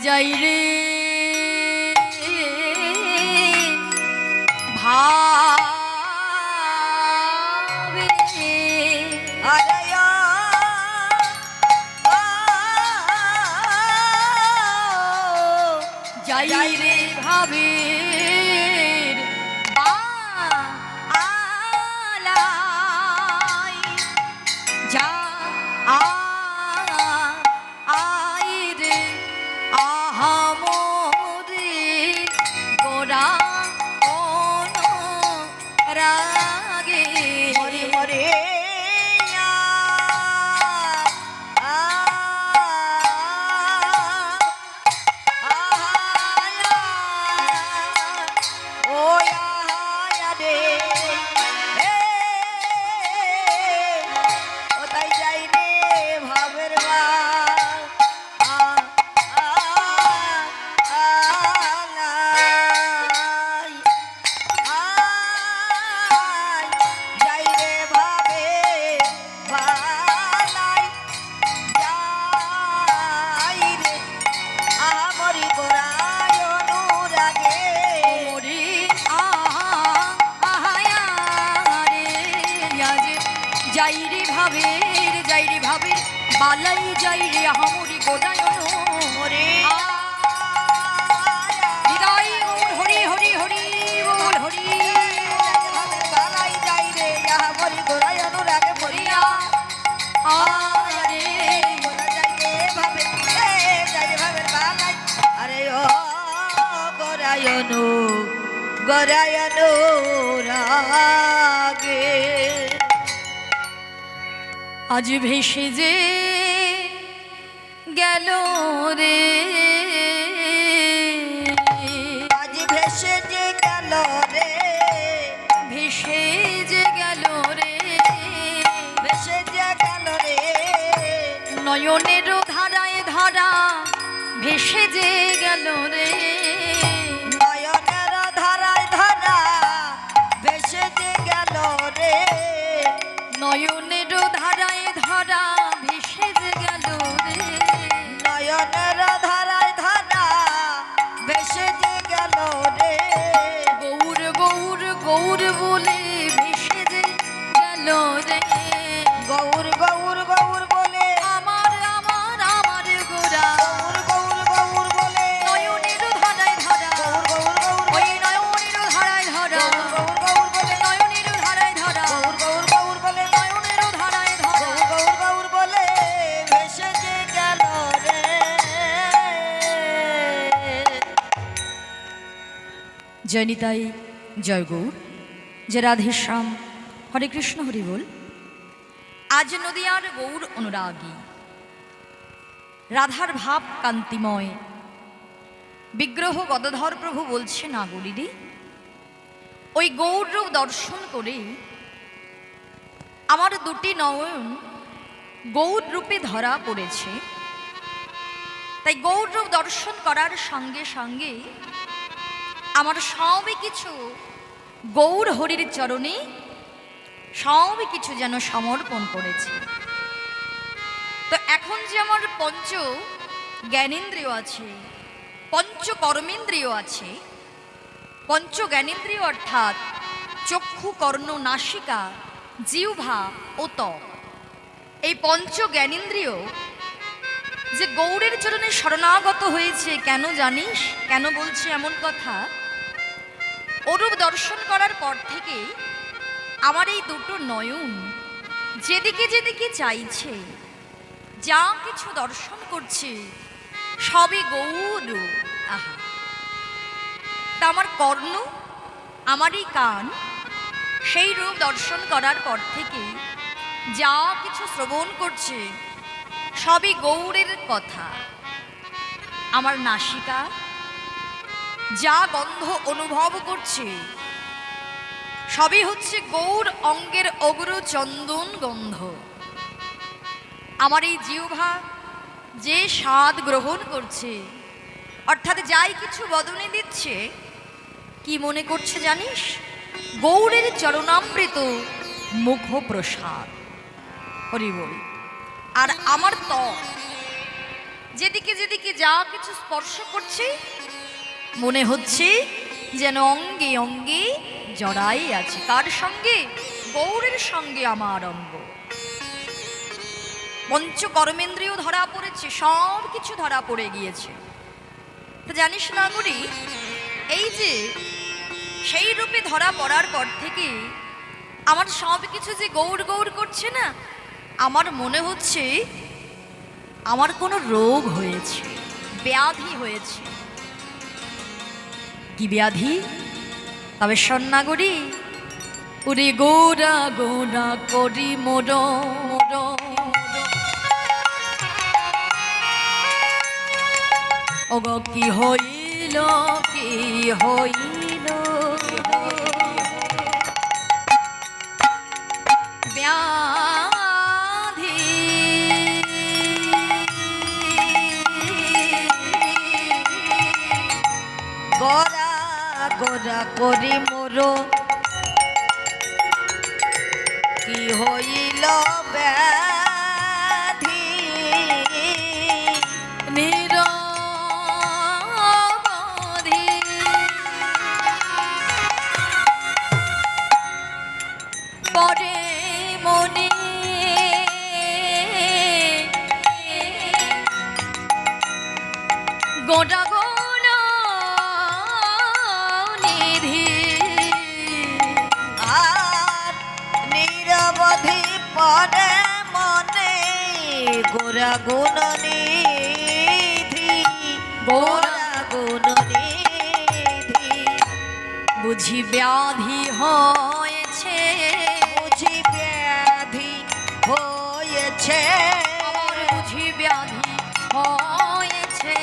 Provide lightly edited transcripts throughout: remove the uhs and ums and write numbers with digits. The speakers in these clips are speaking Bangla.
যাই রে ভাবে যাই রে ভাবে বালাই যাই রে হামরি গোদায়ন রে হৃদয় হরি হরি হরি বল হরি বালাই যাই রে হামরি গোদায়ন রাগে ভরিয়া আরে গোলা যাই রে ভাবে যাই রে ভাবে বালাই আরে ও গোদায়ন গোদায়ন রাগে আজ ভেসে যে গেল রে আজ ভেসে যে গেল রে ভেসে যে গেল রে ভেসে যে গেল রে নয়নের ধারায় ধরা ভেসে যে গেল রে নয়নের ধারায় ধরা ভেসে যে গেল রে নয়নের ধারায় ধরা ভেসে যে গেল রে নয়নের ধারায় ধরা ভেসে যে গেল রে গৌর গৌর গৌর বলে ভেসে যে গেল রে গৌর গৌর গৌর বলে আমার আমার আমার গোরা গৌর গৌর গৌর বলে নয়নের ধারায় ধরা গৌর গৌর গৌর ওই নয়নের ধারায় ধরা গৌর গৌর বলে নয়নের ধারায় ধরা গৌর গৌর গৌর বলে নয়নের ধারায় ধরা গৌর গৌর বলে ভেসে যে গেল রে জয় নিতাই জয় গৌর যে রাধেশ্যাম হরে কৃষ্ণ হরি বল। আজ নদিয়ার গৌর অনুরাগী রাধার ভাব কান্তিময় বিগ্রহ গদাধর প্রভু বলছে না গরিদি ওই গৌর রূপ দর্শন করে আমার দুটি নয়ন গৌর রূপে ধরা পড়েছে। তাই গৌর রূপ দর্শন করার সঙ্গে সঙ্গে আমার সবই কিছু গৌর হরির চরণে সবই কিছু যেন সমর্পণ করেছে। তো এখন যে আমার পঞ্চ জ্ঞানেন্দ্রিয় আছে, পঞ্চ কর্মেন্দ্রিয় আছে, পঞ্চ জ্ঞানেন্দ্রিয় অর্থাৎ চক্ষু কর্ণ নাসিকা জিহ্বা ও ত্বক, এই পঞ্চ জ্ঞানেন্দ্রিয় যে গৌরের চরণে শরণাগত হয়েছে। কেন জানিস কেন বলছি এমন কথা? অরূপ দর্শন করার পর থেকে আমার এই দুটো নয়ন যেদিকে যেদিকে চাইছে, যা কিছু দর্শন করছে সবই গৌর। আহা, তা আমার কর্ণ, আমার এই কান সেই রূপ দর্শন করার পর থেকে যা কিছু শ্রবণ করছে সবই গৌরের কথা। আমার নাসিকা যা গন্ধ অনুভব করছে সবই হচ্ছে গৌর অঙ্গের অগ্র চন্দন গন্ধ। আমার এই জিহ্বা যে স্বাদ গ্রহণ করছে, অর্থাৎ যাই কিছু বদনে দিচ্ছে, কি মনে করছে জানিস? গৌরের চরণামৃত মুখ প্রসাদ। হরি বল। আর আমার ত্বক যেদিকে যেদিকে যা কিছু স্পর্শ করছি মনে হচ্ছে যেন অঙ্গে অঙ্গে জড়াই আছে। কার সঙ্গে? গৌরের সঙ্গে আমার অঙ্গ। পঞ্চকর্মেন্দ্রিয় ধরা পড়েছে, সব কিছু ধরা পড়ে গিয়েছে। তো জানিস না গুরি, এই যে সেই রূপে ধরা পড়ার পর থেকে আমার সব কিছু যে গৌর গৌর করছে না, আমার মনে হচ্ছে আমার কোনো রোগ হয়েছে, ব্যাধি হয়েছে। কি ব্যাধি? তবে সন্নাগরী, ওরে গোরা গোরা করি মোর ওগ কি হইল, কি হইল ব্যাধি, গোরা গোরা করি মোর কি হইল ব্যাধি, নিরবধি পরে মনে গোটা গোনা নিধি, আর নিরবধি পরে মনে গোরা গুণ নিধি, গোরা গুণ নিধি। বুঝি ব্যাধি হয়েছে, বুঝি ব্যাধি হয়েছে, আমার বুঝি ব্যাধি হয়েছে,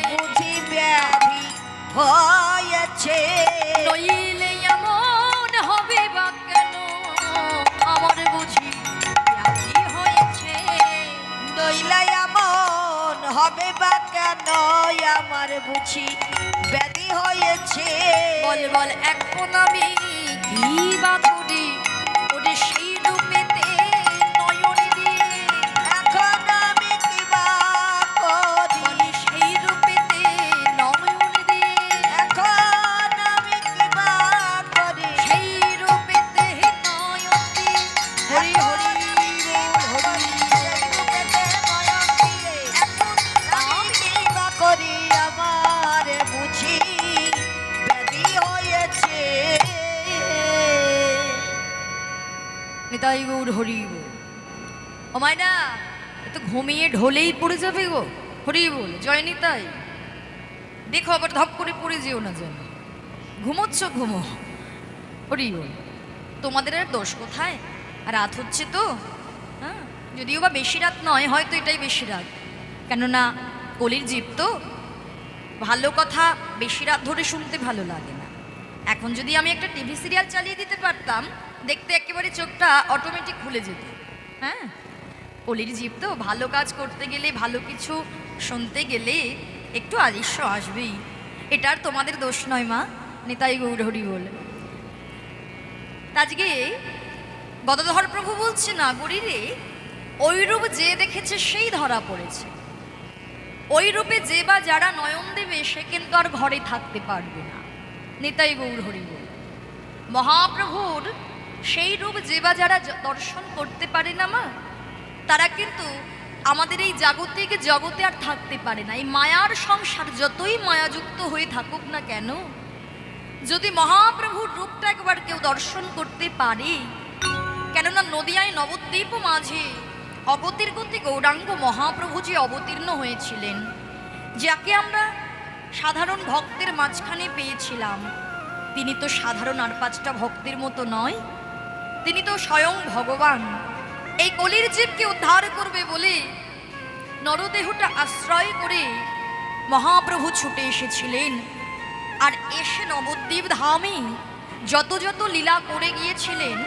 বুঝি ব্যাধি হয়েছে। নইলে এমন হবে বা কেন, আমার বুঝি ব্যাধি হয়েছে। নইলে এমন হবে বা কেন, আমার বুঝি ব্যাধি হয়েছে। বল বল এখন আমি কি বা করি, ওরে সেই রূপেতে নয়ন দিয়ে, এখন আমি কি বা করি, সেই রূপেতে নয়ন দিয়ে, এখন আমি কি বা করি, সেই রূপেতে নয়ন দিয়ে। হরি হরি হরি, সেই রূপেতে নয়ন দিয়ে, এখন আমি কি বা করি, আমার বুঝি ব্যাধি হয়েছে। নিতাই গৌর হরি বল। ও মায়না, এত ঘুমিয়ে ঢলেই পড়ে যাবে গো। হরি বল, জয় নিতাই। দেখো আবার ধপ করে পড়ে যেও না যেন। ঘুমোচ্ছ ঘুমো। হরি বল। তোমাদের আর দোষ কোথায়? রাত হচ্ছে তো, হ্যাঁ, যদিও বা বেশি রাত নয়, হয়তো এটাই বেশি রাত। কেননা কলির জীব তো, ভালো কথা বেশি রাত ধরে শুনতে ভালো লাগে না। এখন যদি আমি একটা টিভি সিরিয়াল চালিয়ে দিতে পারতাম, দেখতে একেবারে চোখটা অটোমেটিক খুলে যেত। হ্যাঁ, কলির জীব তো, ভালো কাজ করতে গেলে, ভালো কিছু শুনতে গেলে একটু আলস্য আসবেই। এটা আর তোমাদের দোষ নয় মা। নিতাই গৌর হরি বলে। আজকে গদাধর প্রভু বলছে, না গরিরে, ওই রূপ যে দেখেছে সেই ধরা পড়েছে। ওই রূপে যে বা যারা নয়ন দেবে, সে কিন্তু আর ঘরে থাকতে পারবে না। নিতাই গৌর হরি বল। মহাপ্রভুর সেই রূপ যে বা যারা দর্শন করতে পারে না মা, তারা কিন্তু আমাদের এই জাগতিক জগতে আর থাকতে পারে না। এই মায়ার সংসার যতই মায়াযুক্ত হয়ে থাকুক না কেন, যদি মহাপ্রভুর রূপটা একবার কেউ দর্শন করতে পারে, কেননা নদিয়ায় নবদ্বীপ মাঝে অগতির গতি গৌরাঙ্গ মহাপ্রভু যে অবতীর্ণ হয়েছিলেন, যাকে আমরা সাধারণ ভক্তের মাঝখানে পেয়েছিলাম, তিনি তো সাধারণ আর পাঁচটা ভক্তের মতো নয়, তিনি তো স্বয়ং ভগবান। এই কলির জীবকে উদ্ধার করবে বলে নরদেহটা আশ্রয় করে মহাপ্রভু ছুটে এসেছিলেন। আর এসে নবদ্বীপ ধামে যত যত লীলা করে গিয়েছিলেন,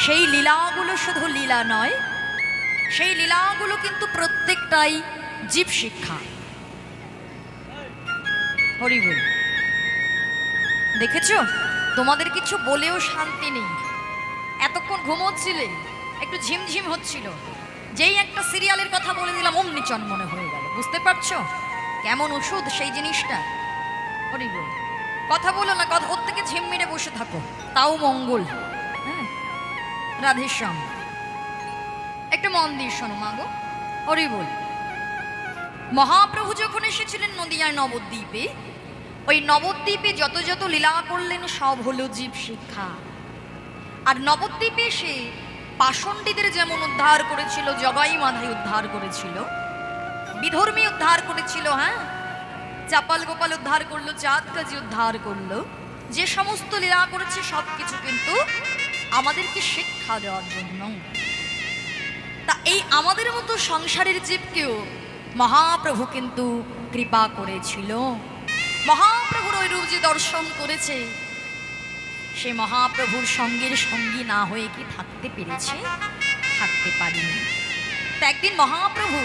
সেই লীলাগুলো শুধু লীলা নয়, সেই লীলাগুলো কিন্তু প্রত্যেকটাই জীব শিক্ষা। হরি বল। দেখেছো, তোমাদের কিছু বলেও শান্তি নেই। এতক্ষণ ঘুমোচ্ছিলে, একটু ঝিমঝিম হচ্ছিল, যেই একটা সিরিয়ালের কথা বলে দিলাম অমনি চনমনে হয়ে গেল। বুঝতে পারছো কেমন ওষুধ সেই জিনিসটা? হরি বল। কথা বলো না, কথা ওর থেকে ঝিম মেরে বসে থাকো, তাও মঙ্গল। হ্যাঁ, রাধেশ্যাম, একটু মন দিয়ে শোনো মা গো। হরি বল। মহাপ্রভু যখন এসেছিলেন নদিয়ায় নবদ্বীপে, ওই নবদ্বীপে যত যত লীলা করলেন সব হলো জীব শিক্ষা। আর নবদ্বীপে এসে পাষণ্ডীদের যেমন উদ্ধার করেছিল, জগাই মাধাই উদ্ধার করেছিল, বিধর্মী উদ্ধার করেছিল, হ্যাঁ, চাপাল গোপাল উদ্ধার করলো, চাঁদ কাজী উদ্ধার করলো, যে সমস্ত লীলা করেছে সবকিছু কিন্তু আমাদেরকে শিক্ষা দেওয়ার জন্য। তা এই আমাদের মতো সংসারের জীবকেও মহাপ্রভু কিন্তু কৃপা করেছিল। মহাপ্রভুর ওই রূপ যে দর্শন করেছে, সে মহাপ্রভুর সঙ্গের সঙ্গী না হয়ে কি থাকতে পেরেছে? থাকতে পারেনি। তা একদিন মহাপ্রভু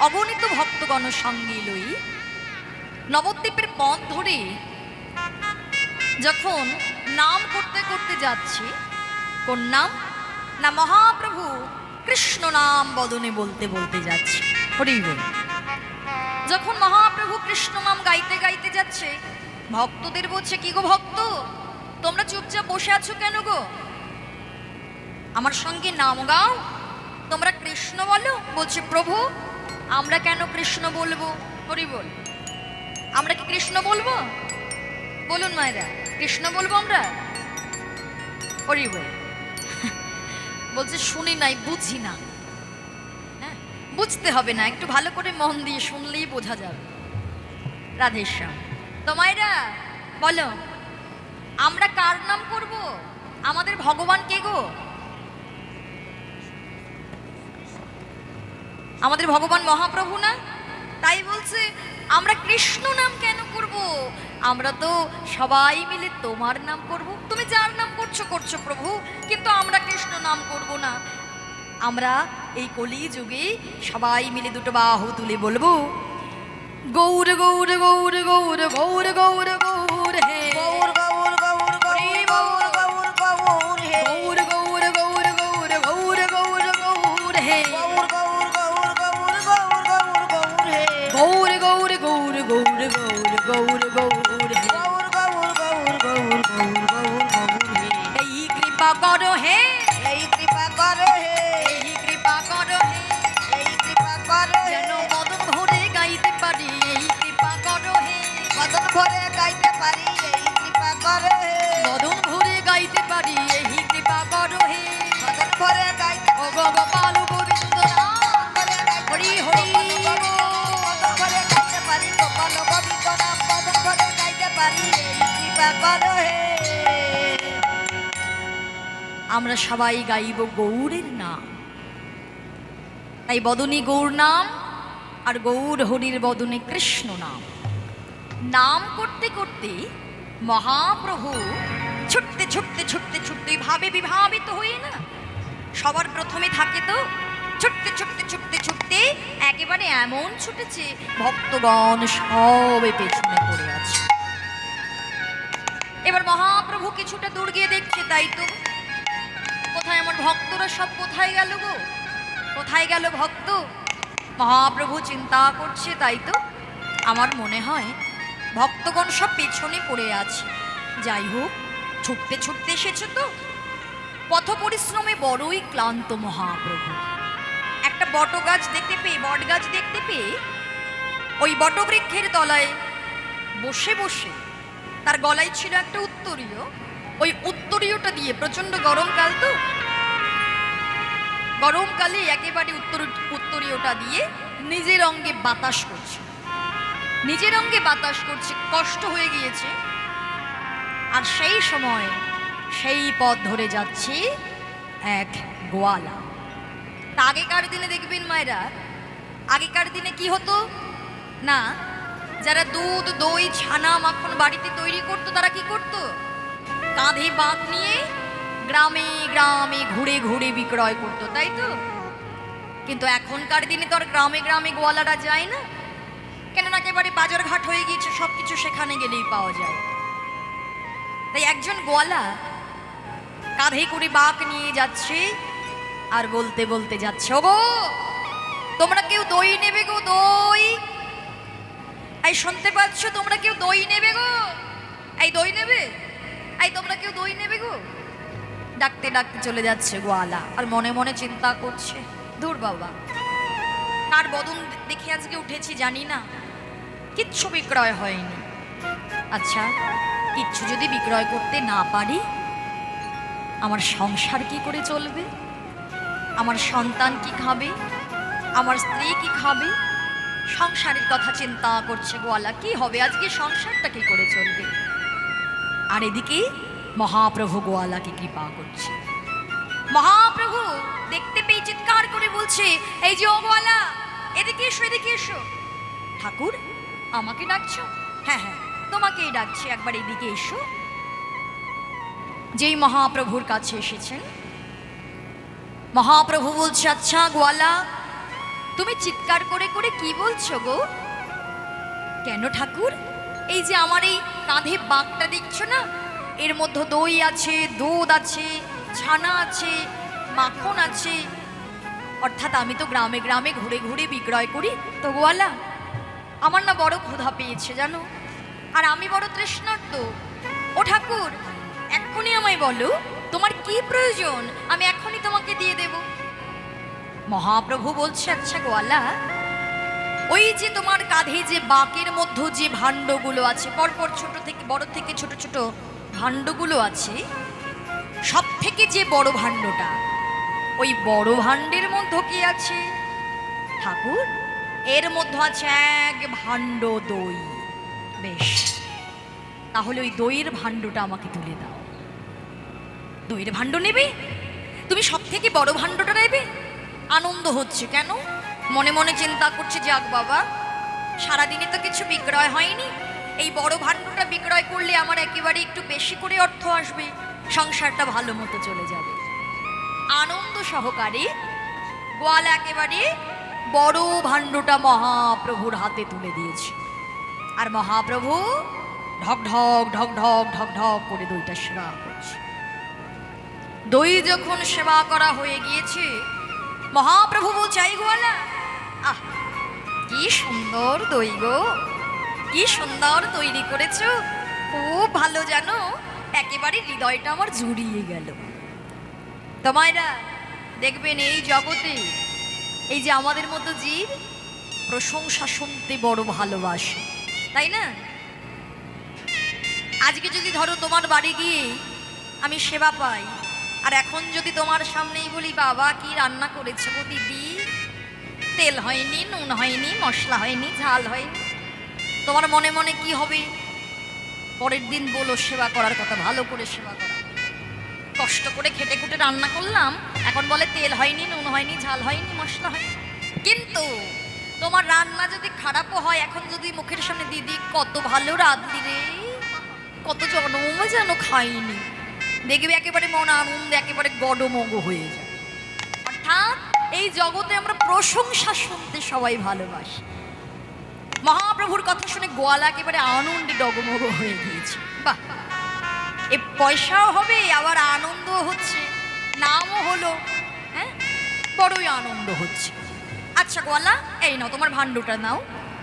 অগণিত ভক্তগণ সঙ্গে লই নবদ্বীপের পথ ধরে যখন নাম করতে করতে যাচ্ছে, কোন নাম না? মহাপ্রভু কৃষ্ণ নাম বদনে বলতে বলতে যাচ্ছে। হরি বল। যখন মহাপ্রভু কৃষ্ণ নাম গাইতে গাইতে যাচ্ছে, ভক্তদের বলছে, কি গো ভক্ত, তোমরা চুপচাপ বসে আছো কেন গো? আমার সঙ্গে নাম গাও, তোমরা কৃষ্ণ বলো। বলছে, প্রভু আমরা কেন কৃষ্ণ বলবো? হরি বল। আমরা কি কৃষ্ণ বলবো? বলুন মায়েরা, কৃষ্ণ বলবো আমরা? হরি বল। বলছে, শুনি নাই, বুঝি না। হ্যাঁ, বুঝতে হবে না, একটু ভালো করে মন দিয়ে শুনলেই বোঝা যাবে। রাধেশ্যাম। তো মায়েরা বলো, আমরা কার নাম করব? আমাদের ভগবান কে গো? আমাদের ভগবান মহাপ্রভু না? তাই বলছে আমরা কৃষ্ণ নাম কেন করব? আমরা তো সবাই মিলে তোমার নাম করব। তুমি যার নাম করছো করছো প্রভু, কিন্তু আমরা কৃষ্ণ নাম করব না। আমরা এই কলি যুগে সবাই মিলে দুটো বাহু তুলে বলবো, গৌর গৌর গৌর গৌর গৌর গৌর গৌর হে, গৌর গৌর গৌর গৌর গৌর গৌর হে, গৌর গৌর গৌর গৌর গৌর গৌর গৌর হে, গৌর গৌর গৌর গৌর গৌর গৌর হে, গৌর গৌর গৌর গৌর গৌর গৌর গৌর হে, গৌর গৌর গৌর গৌর গৌর গৌর হে। এই কৃপা করো হে, এই কৃপা করো হে, এই কৃপা করো হে, এই কৃপা করো যেন মদন ভরে গাইতে পারি, এই কৃপা করো হে, মদন ভরে গাইতে পারি, এই কৃপা করো হে, মদন ভরে গাইতে পারি, এই কৃপা করো হে, মদন ভরে গাইতে, ও গোপাল গোবিন্দ নাম হরি হরি, মদন ভরে গাইতে পারি, গোপাল গোবিন্দ নাম মদন ভরে গাইতে পারি, এই কৃপা করো হে। আমরা সবাই গাইব গৌরের নাম। তাই বদনে গৌর নাম, আর গৌর হরির বদনে কৃষ্ণ নাম। নাম করতে করতে মহাপ্রভু ছুটতে ছুটতে ছুটতে ছুটতে ভাবে বিভাবিত হয়ে না, সবার প্রথমে থাকে তো ছুটতে ছুটতে ছুটতে ছুটতে একেবারে এমন ছুটেছে ভক্তগণ সবে পেছনে পড়ে আছে। এবার মহাপ্রভু কিছুটা দূর গিয়ে দেখছে, তাই তো কোথায় আমার ভক্তরা সব কোথায় গেল গো? কোথায় গেল ভক্ত? মহাপ্রভু চিন্তা করছে, তাই তো আমার মনে হয় ভক্তগণ সব পেছনে পড়ে আছে। যাই হোক, ছুটতে ছুটতে এসেছে তো, পথ পরিশ্রমে বড়ই ক্লান্ত মহাপ্রভু। একটা বটগাছ দেখতে পেয়ে, বটগাছ দেখতে পেয়ে ওই বটবৃক্ষের তলায় বসে বসে, তার গলায় ছিল একটা উত্তরীয়, ওই উত্তরীয়টা দিয়ে, প্রচন্ড গরমকাল তো, গরমকালে একেবারে উত্তরীয়টা দিয়ে নিজের অঙ্গে বাতাস করছে, নিজের অঙ্গে বাতাস করছে, কষ্ট হয়ে গিয়েছে। আর সেই সময় সেই পথ ধরে যাচ্ছে এক গোয়ালা। তা আগেকার দিনে দেখবেন মায়েরা, আগেকার দিনে কি হতো না, যারা দুধ দই ছানা মাখন বাড়িতে তৈরি করতো, তারা কি করতো? কাঁধে বাঁক নিয়ে গ্রামে গ্রামে ঘুরে ঘুরে বিক্রয় করতো, তাই তো? কিন্তু এখনকার দিনে তো আর গ্রামে গ্রামে গোয়ালারা যায় না, কেননা একেবারে বাজারঘাট হয়ে গিয়েছে, সবকিছু সেখানে গেলেই পাওয়া যায়। তাই একজন গোয়ালা কাঁধে করে বাঁক নিয়ে যাচ্ছে আর বলতে বলতে যাচ্ছে, ওগো তোমরা কেউ দই নেবে গো? দই, এই শুনতে পাচ্ছ? তোমরা কেউ দই নেবে গো? এই দই নেবে? এই তোমরা কেউ দই নেবে গো? ডাকতে ডাকতে চলে যাচ্ছে গোয়ালা, আর মনে মনে চিন্তা করছে, ধুর বাবা, কার বদন দেখে আজকে উঠেছি জানি না, কিচ্ছু বিক্রয় হয়নি। আচ্ছা, কিচ্ছু যদি বিক্রয় করতে না পারি, আমার সংসার কি করে চলবে? আমার সন্তান কি খাবে? আমার স্ত্রী কি খাবে? সংসারের কথা চিন্তা করছে গোয়ালা, কি হবে আজকে, সংসারটা কি করে চলবে? আর এদিকে মহাপ্রভু গোয়ালাকে কৃপা করছে। মহাপ্রভু দেখতে পেয়ে চিৎকার করে বলছে, এই যে ও গোয়ালা, এদিকে এসো, এদিকে এসো। ঠাকুর, আমাকে ডাকছো? হ্যাঁ হ্যাঁ, তোমাকেই ডাকছি, একবার এদিকে এসো। যেই মহাপ্রভুর কাছে এসেছেন, মহাপ্রভু বলছে, আচ্ছা গোয়ালা, তুমি চিৎকার করে করে কি বলছো গো? কেন ঠাকুর? এই যে আমার এই কাঁধে বাঁকটা দেখছো না, এর মধ্যে দই আছে, দুধ আছে, ছানা আছে, মাখন আছে, অর্থাৎ আমি তো গ্রামে গ্রামে ঘুরে ঘুরে বিক্রয় করি তো গোয়ালা, আমার না বড় ক্ষুধা পেয়েছে জানো, আর আমি বড় তৃষ্ণার্ত। ও ঠাকুর, এক্ষুনি আমায় বলো তোমার কি প্রয়োজন, আমি এখনই তোমাকে দিয়ে দেব। মহাপ্রভু বলছে, আচ্ছা গোয়ালা, ওই যে তোমার কাঁধে যে বাঁকের মধ্যে যে ভাণ্ডগুলো আছে, পরপর ছোট থেকে বড় থেকে ছোট ছোট ভাণ্ডগুলো আছে, সব থেকে যে বড় ভাণ্ডটা, ওই বড় ভাণ্ডের মধ্যে কি আছে ঠাকুর? এর মধ্যে আছে এক ভাণ্ড দই। বেশ, তাহলে ওই দইয়ের ভাণ্ডটা আমাকে তুলে দাও। দইয়ের ভাণ্ড নেবে তুমি? সব থেকে বড় ভাণ্ডটা নেবে? আনন্দ হচ্ছে কেন? মনে মনে চিন্তা করছে, যাক বাবা, সারাদিনে তো কিছু বিক্রয় হয়নি, এই বড় ভাণ্ডটা বিক্রয় করলে আমার একেবারে একটু বেশি করে অর্থ আসবে, সংসারটা ভালো মতো চলে যাবে। আনন্দ সহকারে গোয়ালা একেবারে বড় ভাণ্ডটা মহাপ্রভুর হাতে তুলে দিয়েছে, আর মহাপ্রভু ঢক ঢক ঢক ঢক ঢক ঢক করে দইটা সেবা করছে। দই যখন সেবা করা হয়ে গিয়েছে, মহাপ্রভু বলছে, এই গোয়ালা, আহ কি সুন্দর দই গো, কি সুন্দর তৈরি করেছো, খুব ভালো, জানো একেবারে হৃদয়টা আমার জুড়িয়ে গেল। তোমায়রা দেখবেন এই জগতে, এই যে আমাদের মতো জীব প্রশংসা শুনতে বড় ভালোবাসে, তাই না? আজকে যদি ধরো তোমার বাড়ি গিয়ে আমি সেবা পাই, আর এখন যদি তোমার সামনেই বলি, বাবা কি রান্না করেছে গো দিদি, তেল হয়নি, নুন হয়নি, মশলা হয়নি, ঝাল হয়নি, তোমার মনে মনে কি হবে? পরের দিন বলো সেবা করার কথা, ভালো করে সেবা করা, কষ্ট করে খেটে খুটে রান্না করলাম, এখন বলে তেল হয়নি, নুন হয়নি, ঝাল হয়নি, মশলা হয়নি। কিন্তু তোমার রান্না যদি খারাপও হয়, এখন যদি মুখের সামনে, দিদি কত ভালো রাঁধলি রে, কত জন্ম যেন খাইনি, দেখবে একেবারে মন আনন্দে একেবারে গডমগ হয়ে যায়। অর্থাৎ এই জগতে আমরা প্রশংসা শুনতে সবাই ভালোবাসি। মহাপ্রভুর কথা শুনে গোয়ালা একেবারে আনন্দে ডগমগ হয়ে গিয়েছে। বাহ, এ পয়সাও হবে, আবার আনন্দ হচ্ছে, নামও হলো, হ্যাঁ, বড়ই আনন্দ হচ্ছে। আচ্ছা গোয়ালা, এই নাও তোমার ভাণ্ডটা নাও।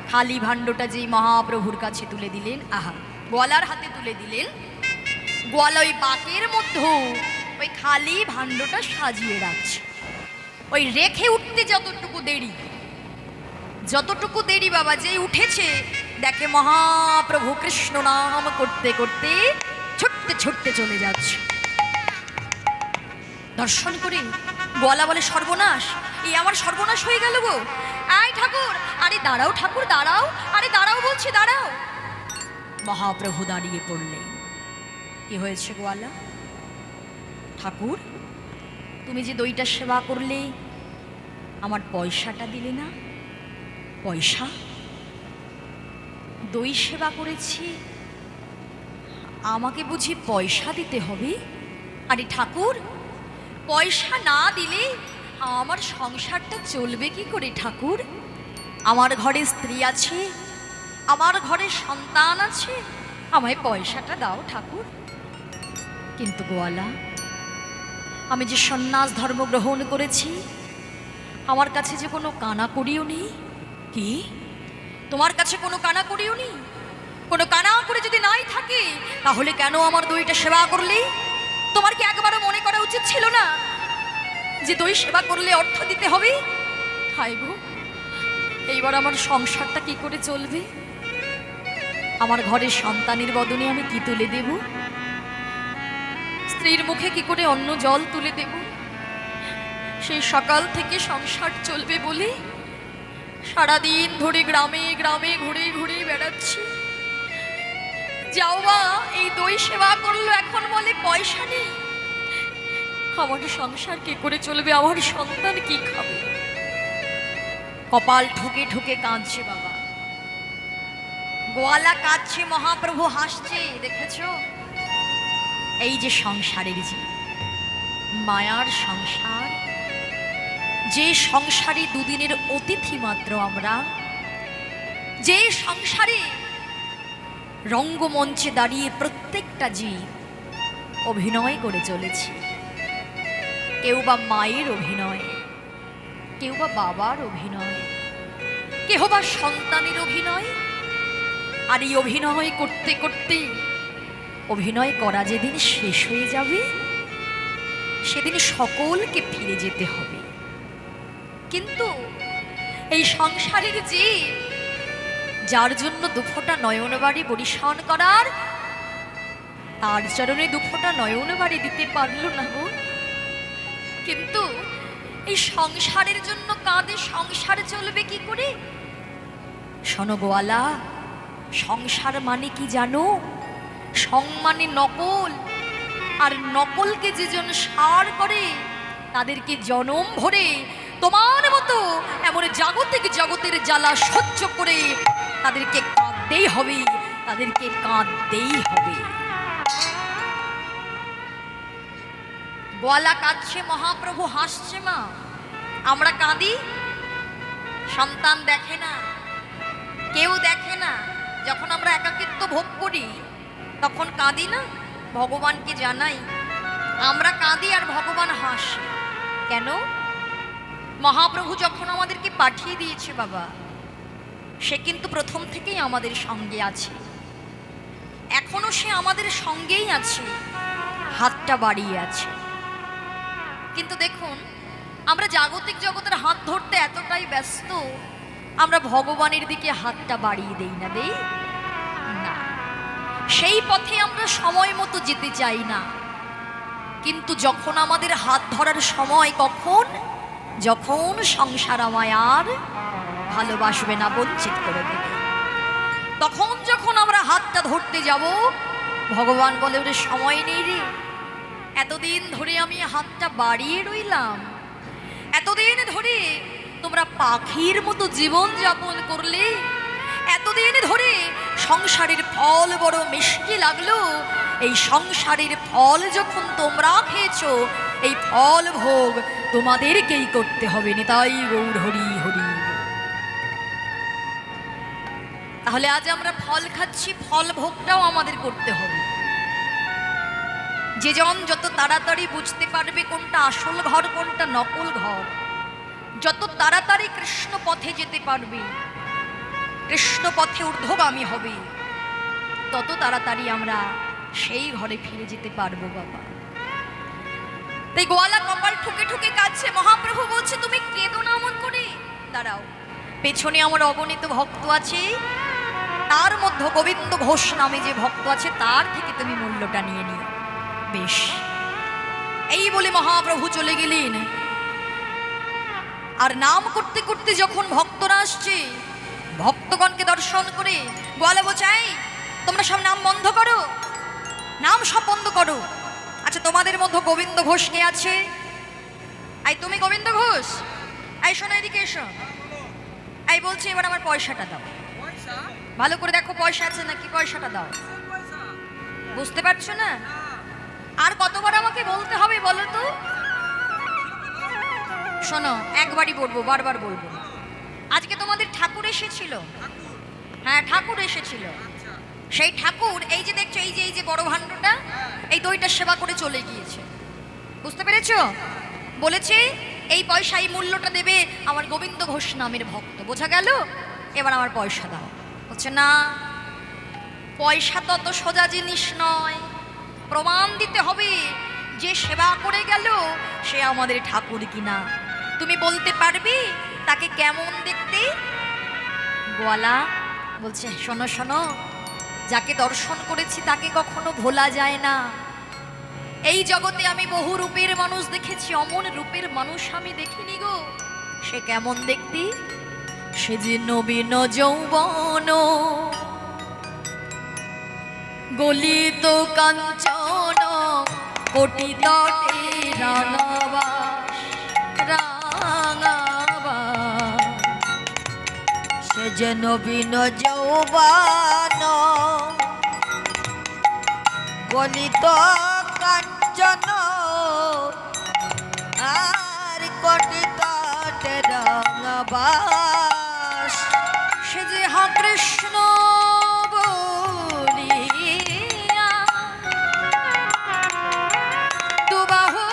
খালি ভাণ্ডটা যেই মহাপ্রভুর কাছে তুলে দিলেন, আহা, গোয়ালার হাতে তুলে দিলেন, গোয়ালা ওই বাঁকের মধ্যে ওই খালি ভাণ্ডটা সাজিয়ে রাখছে। ওই রেখে উঠতে যতটুকু দেরি বাবা, যেই উঠেছে দেখে মহাপ্রভু কৃষ্ণ নাম করতে করতে ছুটতে ছুটতে চলে যাচ্ছে। দর্শন করে গোয়ালা বলে, সর্বনাশ, এই আমার সর্বনাশ হয়ে গেল গো, আয় ঠাকুর, আরে দাঁড়াও ঠাকুর, দাঁড়াও, আরে দাঁড়াও বলছি, দাঁড়াও। মহাপ্রভু দাঁড়িয়ে পড়লেন। কি হয়েছে গোয়ালা? ঠাকুর, তুমি যে দইটা সেবা করলে, আমার পয়সাটা দিলে না? পয়সা? দই সেবা করেছি, আমাকে বুঝি পয়সা দিতে হবে? আরে ঠাকুর, পয়সা না দিলে আমার সংসারটা চলবে কি করে ঠাকুর? আমার ঘরে স্ত্রী আছে, আমার ঘরে সন্তান আছে, আমায় পয়সাটা দাও ঠাকুর। কিন্তু গোয়ালা, আমি যে সন্ন্যাস ধর্ম গ্রহণ করেছি, আমার কাছে যে কোনো কানা করিও নেই। কি তোমার কাছে কোনো কানা করিও নেই? কোনো কানা করে যদি নাই থাকে তাহলে কেন আমার দইটা সেবা করলে? তোমার কি একবারও মনে করা উচিত ছিল না যে দই সেবা করলে অর্থ দিতে হবে? হায় গো, এইবার আমার সংসারটা কি করে চলবে? আমার ঘরের সন্তানের বদনে আমি কি তুলে দেব? স্ত্রীর মুখে কি করে অন্ন জল তুলে দেব? সেই সকাল থেকে সংসার চলবে বলে সারাদিন ধরে গ্রামে গ্রামে ঘুরে ঘুরে বেড়াচ্ছি। যাও মা, এই দই সেবা করলো, এখন বলে পয়সা নেই। আমার সংসার কি করে চলবে? আমার সন্তান কি খাবে? কপাল ঠুকে ঠুকে কাঁদছে বাবা। গোয়ালা কাঁদছে, মহাপ্রভু হাসছে। দেখেছো, এই যে সংসারের যে মায়ার সংসার, যে সংসারে দুদিনের অতিথি মাত্র আমরা, যে সংসারে রঙ্গমঞ্চে দাঁড়িয়ে প্রত্যেকটা জীব অভিনয় করে চলেছি। কেউ বা মায়ের অভিনয়, কেউ বা বাবার অভিনয়, কেউ বা সন্তানের অভিনয়। আর এই অভিনয় করতে করতে অভিনয় করা যেদিন শেষ হয়ে যাবে সেদিন সকলকে ফিরে যেতে হবে। কিন্তু এই সংসারের যে যার জন্য দুফোঁটা নয়নবাড়ি বরিশান করার, তার চরণে দুফোঁটা নয়নবাড়ি দিতে পারল না গো। কিন্তু এই সংসারের জন্য কাঁদে, সংসার চলবে কি করে? শোনো গোয়ালা, সংসার মানে কি জানো? সং মানে নকল, আর নকলকে যেজন সার করে তাদেরকে জনম ভরে তোমার মতো এমন জাগতিক জগতের জ্বালা সহ্য করে তাদেরকে কাঁদতেই হবে, তাদেরকে কাঁদতেই হবে। গোয়ালা কাঁদছে, মহাপ্রভু হাসছে। মা, আমরা কাঁদি, সন্তান দেখে না, কেউ দেখে না। যখন আমরা একাকিত্ব ভোগ করি তখন কাঁদি না, ভগবানকে জানাই। আমরা কাঁদি আর ভগবান হাসে কেন? মহাপ্রভু যখন আমাদেরকে পাঠিয়ে দিয়েছে বাবা, সে কিন্তু প্রথম থেকেই আমাদের সঙ্গে আছে, এখনো সে আমাদের সঙ্গেই আছে, হাতটা বাড়িয়ে আছে। কিন্তু দেখুন, আমরা জাগতিক জগতের হাত ধরতে এতটাই ব্যস্ত, আমরা ভগবানের দিকে হাতটা বাড়িয়ে দেই না, দেই না। সেই পথে আমরা সময় মতো যেতে চাই না। কিন্তু যখন আমাদের হাত ধরার সময়, কখন? যখন সংসার আমায় আর ভালোবাসবে না, বঞ্চিত করে দেবে, তখন যখন আমরা হাতটা ধরতে যাব, ভগবান বলে ওরে সময় নেই রে, এতদিন ধরে আমি হাতটা বাড়িয়ে রইলাম, এতদিন ধরে তোমরা পাখির মতো জীবন যাপন করলে, এতদিন ধরে সংসারের ফল বড় মিষ্টি লাগলো, এই সংসারের ফল যখন তোমরা খেয়েছো, এই ফল ভোগ তোমাদেরকেই করতে হবে। নিতাই গৌর হরি হরি। তাহলে আজ আমরা ফল খাচ্ছি, ফল ভোগটাও আমাদের করতে হবে। যে জন যত তাড়াতাড়ি বুঝতে পারবে কোনটা আসল ঘর কোনটা নকল ঘর, যত তাড়াতাড়ি কৃষ্ণ পথে যেতে পারবে, কৃষ্ণ পথে ঊর্ধ্বগামী হবে, তত তাড়াতাড়ি আমরা সেই ঘরে ফিরে যেতে পারবো বাবা। তাই গোয়ালা কপাল ঠুকে ঠুকে কাঁদছে। মহাপ্রভু বলছে তুমি কেঁদো না মন করে, দাঁড়াও, পেছনে আমার অগণিত ভক্ত আছে, তার মধ্যে গোবিন্দ ঘোষ নামে যে ভক্ত আছে তার থেকে তুমি মূল্যটা নিয়ে নিও। বেশ, এই বলে মহাপ্রভু চলে গেলেন। আর নাম করতে করতে যখন ভক্তরা আসছে, ভক্তগণকে দর্শন করে গোয়ালা বলছে, এই তোমরা সব নাম বন্ধ করো, নাম সব বন্ধ করো। আচ্ছা, তোমাদের মধ্যে গোবিন্দ ঘোষ কে আছে? এই তুমি গোবিন্দ ঘোষ, এই শোনো এদিকে এসো। এই বলছে এবার আমার পয়সাটা দাও। ভালো করে দেখো পয়সা আছে নাকি, পয়সাটা দাও। বুঝতে পারছো না? আর কতবার আমাকে বলতে হবে বলো তো? শোনো, একবারই বলবো, বারবার বলবো। আজকে তোমাদের ঠাকুর এসেছিল। হ্যাঁ, ঠাকুর এসেছিল। সেই ঠাকুর এই যে দেখছো, এই যে বড় ভাণ্ডটা, এই দইটা সেবা করে চলে গিয়েছে। বুঝতে পেরেছো? বলেছে এই পয়সা এই মূল্যটা দেবে আমার গোবিন্দ ঘোষ নামের ভক্ত, বোঝা গেল? এবার আমার পয়সা দাও। বলছে না, পয়সা তো অত সোজা জিনিস নয়, প্রমাণ দিতে হবে যে সেবা করে গেল সে আমাদের ঠাকুর কিনা। তুমি বলতে পারবি তাকে কেমন দেখতে? গোয়ালা বলছে শোনো শোনো, যাকে দর্শন করেছি তাকে কখনো ভোলা যায় না। এই জগতে আমি বহু রূপের মানুষ দেখেছি, অমন রূপের মানুষ আমি দেখিনি গো। সে কেমন দেখতি? সে যে নবীন যৌবন গলিত কাঞ্চন কোটি তটে রাঙাবাস রাঙাবাস। সে যে নবীন যৌবন গলিত কাঞ্চন আর কোটি তটে রাঙাবাস। সে যে হা কৃষ্ণ বলিয়া দুবাহু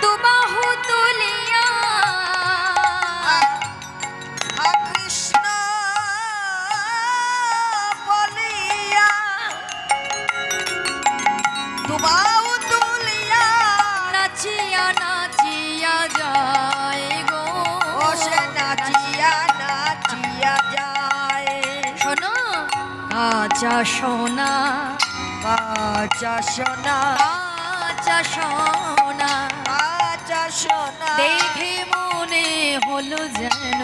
দুবাহু তুলিয়া হা কৃষ্ণ বলিয়া দুবাহু তুলিয়া নাচিয়া নাচিয়া যায় গো। ও সে নাচিয়া নাচিয়া যায়। শোনো কাঁচা সোনা কাঁচা সোনা কাঁচা সোনা কাঁচা সোনা দেখে মনে হলো যেন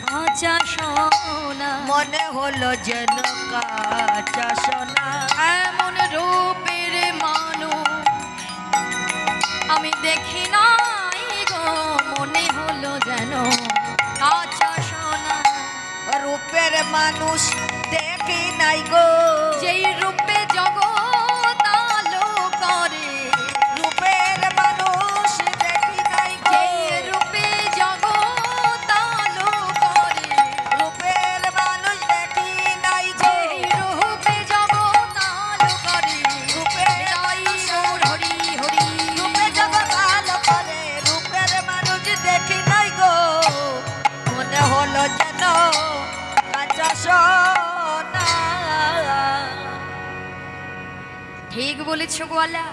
কাঁচা সোনা, মনে হলো যেন কাঁচা সোনা। এমন রূপের মানুষ আমি দেখি নাই গো, মনে হলো যেন কাঁচা সোনা। রূপের মানুষ দেখি নাই গো, যেই রূপে জগৎ আলো করে। রূপের মানুষ দেখি নাই গো, যেই রূপে জগৎ আলো করে। রূপের মানুষ দেখি নাই গো, যেই রূপে জগৎ আলো করে। রূপে হরি হরি রূপে জগৎ আলো করে। রূপের মানুষ দেখি নাই গো, মনে হলো যেন কাঁচা সোনা। ঠিক বলেছ গোয়ালা,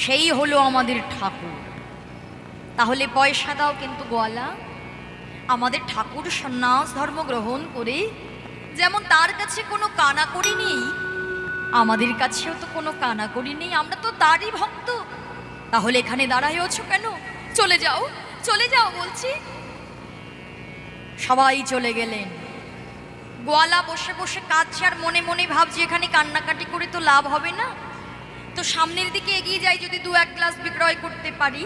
সেই হলো আমাদের ঠাকুর। তাহলে পয়সা দাও, কিন্তু গোয়ালা আমাদের ঠাকুর সন্ন্যাস ধর্ম গ্রহণ করে যেমন তার কাছে কোনো কানাকড়ি নেই, আমাদের কাছেও তো কোনো কানাকড়ি নেই, আমরা তো তারই ভক্ত। তাহলে এখানে দাঁড়ায়ছ কেন? চলে যাও, চলে যাও বলছি। সবাই চলে গেলেন। গোয়ালা বসে বসে কাঁদছে আর মনে মনে ভাবছে এখানে কান্নাকাটি করে তো লাভ হবে না, তো সামনের দিকে এগিয়ে যাই, যদি দু এক গ্লাস বিক্রয় করতে পারি।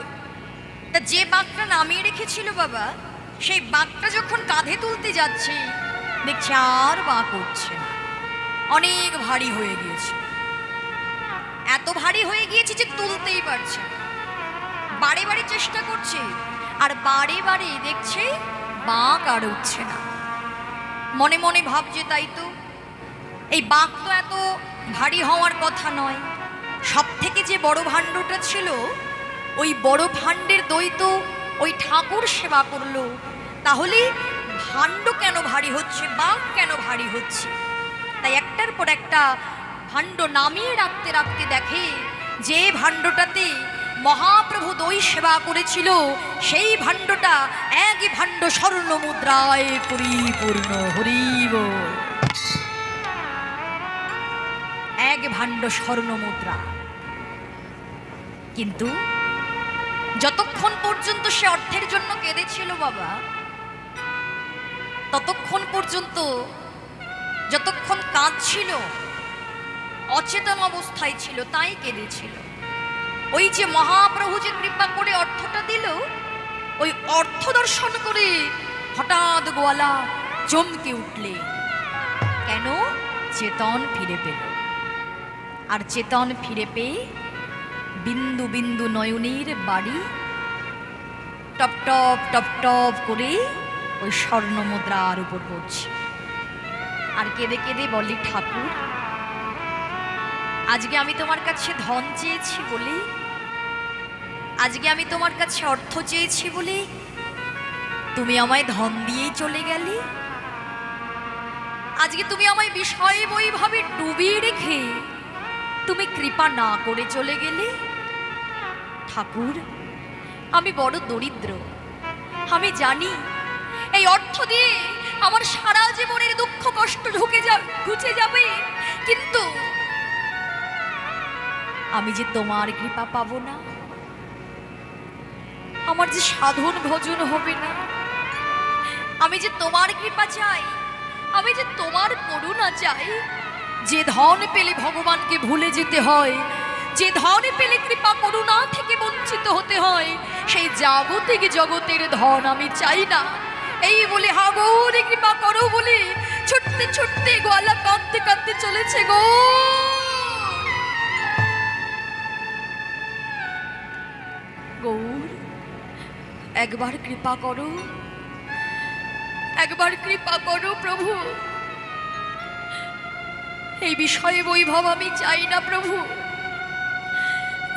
তা যে বাঘটা নামিয়ে রেখেছিল বাবা, সেই বাঘটা যখন কাঁধে তুলতে যাচ্ছে দেখছে আর বাঘ উঠছে না, অনেক ভারী হয়ে গিয়েছে। এত ভারী হয়ে গিয়েছে যে তুলতেই পারছে না। বারে বারে চেষ্টা করছে আর বারে বারে দেখছে বাঘ আর উঠছে না। মনে মনে ভাবছে তাই তো, এই বাঘ তো এত ভারী হওয়ার কথা নয়। সব থেকে যে বড় ভাণ্ডটা ছিল, ওই বড় ভাণ্ডের দৈত ওই ঠাকুর সেবা করলো, তাহলে ভাণ্ড কেন ভারী হচ্ছে, বাঘ কেন ভারী হচ্ছে? তাই একটার পর একটা ভাণ্ড নামিয়ে রাখতে রাখতে দেখে যে ভাণ্ডটাতে মহাপ্রভু দই সেবা করেছিল, সেই ভাণ্ডটা একই ভাণ্ড স্বর্ণ মুদ্রায় পরিপূর্ণ। হরিব, এক ভাণ্ড স্বর্ণ মুদ্রা। কিন্তু যতক্ষণ পর্যন্ত সে অর্থের জন্য কেঁদেছিল বাবা, ততক্ষণ পর্যন্ত, যতক্ষণ কাঁদছিল অচেতন অবস্থায় ছিল তাই কেঁদেছিল। ওই যে মহাপ্রভু যে কৃপা করে অর্থটা দিল, ওই অর্থ দর্শন করে হঠাৎ গোয়ালা চমকে উঠলে। কেন? চেতন ফিরে পেল। আর চেতন ফিরে পেয়ে বিন্দু বিন্দু নয়নের বাড়ি টপ টপ টপ টপ করে ওই স্বর্ণ মুদ্রার উপর পড়ছে। আর কেঁদে কেঁদে বলি, ঠাকুর আজকে আমি তোমার কাছে ধন চেয়েছি বলি আজকে আমি তোমার কাছে অর্থ চেয়েছি বলে তুমি আমায় ধন দিয়েই চলে গেলে। আজকে তুমি আমায় বিষয় বৈভাবে ডুবিয়ে রেখে তুমি কৃপা না করে চলে গেলে। ঠাকুর, আমি বড় দরিদ্র, আমি জানি এই অর্থ দিয়ে আমার সারা জীবনের দুঃখ কষ্ট ঘুচে যাবে, কিন্তু আমি যে তোমার কৃপা পাবো না, আমার যে সাধন ভজন হবে না। আমি যে তোমার কৃপা চাই, আমি যে তোমার করুণা চাই। যে ধন পেলে ভগবানকে ভুলে যেতে হয়, যে ধন পেলে কৃপা করুণা থেকে বঞ্চিত হতে হয়, সেই জাগতিক জগতের ধন আমি চাই না। এই বলে হা গৌরী কৃপা করো বলে ছুটতে ছুটতে গোয়ালা কাঁদতে কাঁদতে চলেছে। গো গৌর, একবার কৃপা করো, একবার কৃপা করো প্রভু। এই বিষয়ে বৈভব আমি চাই না প্রভু।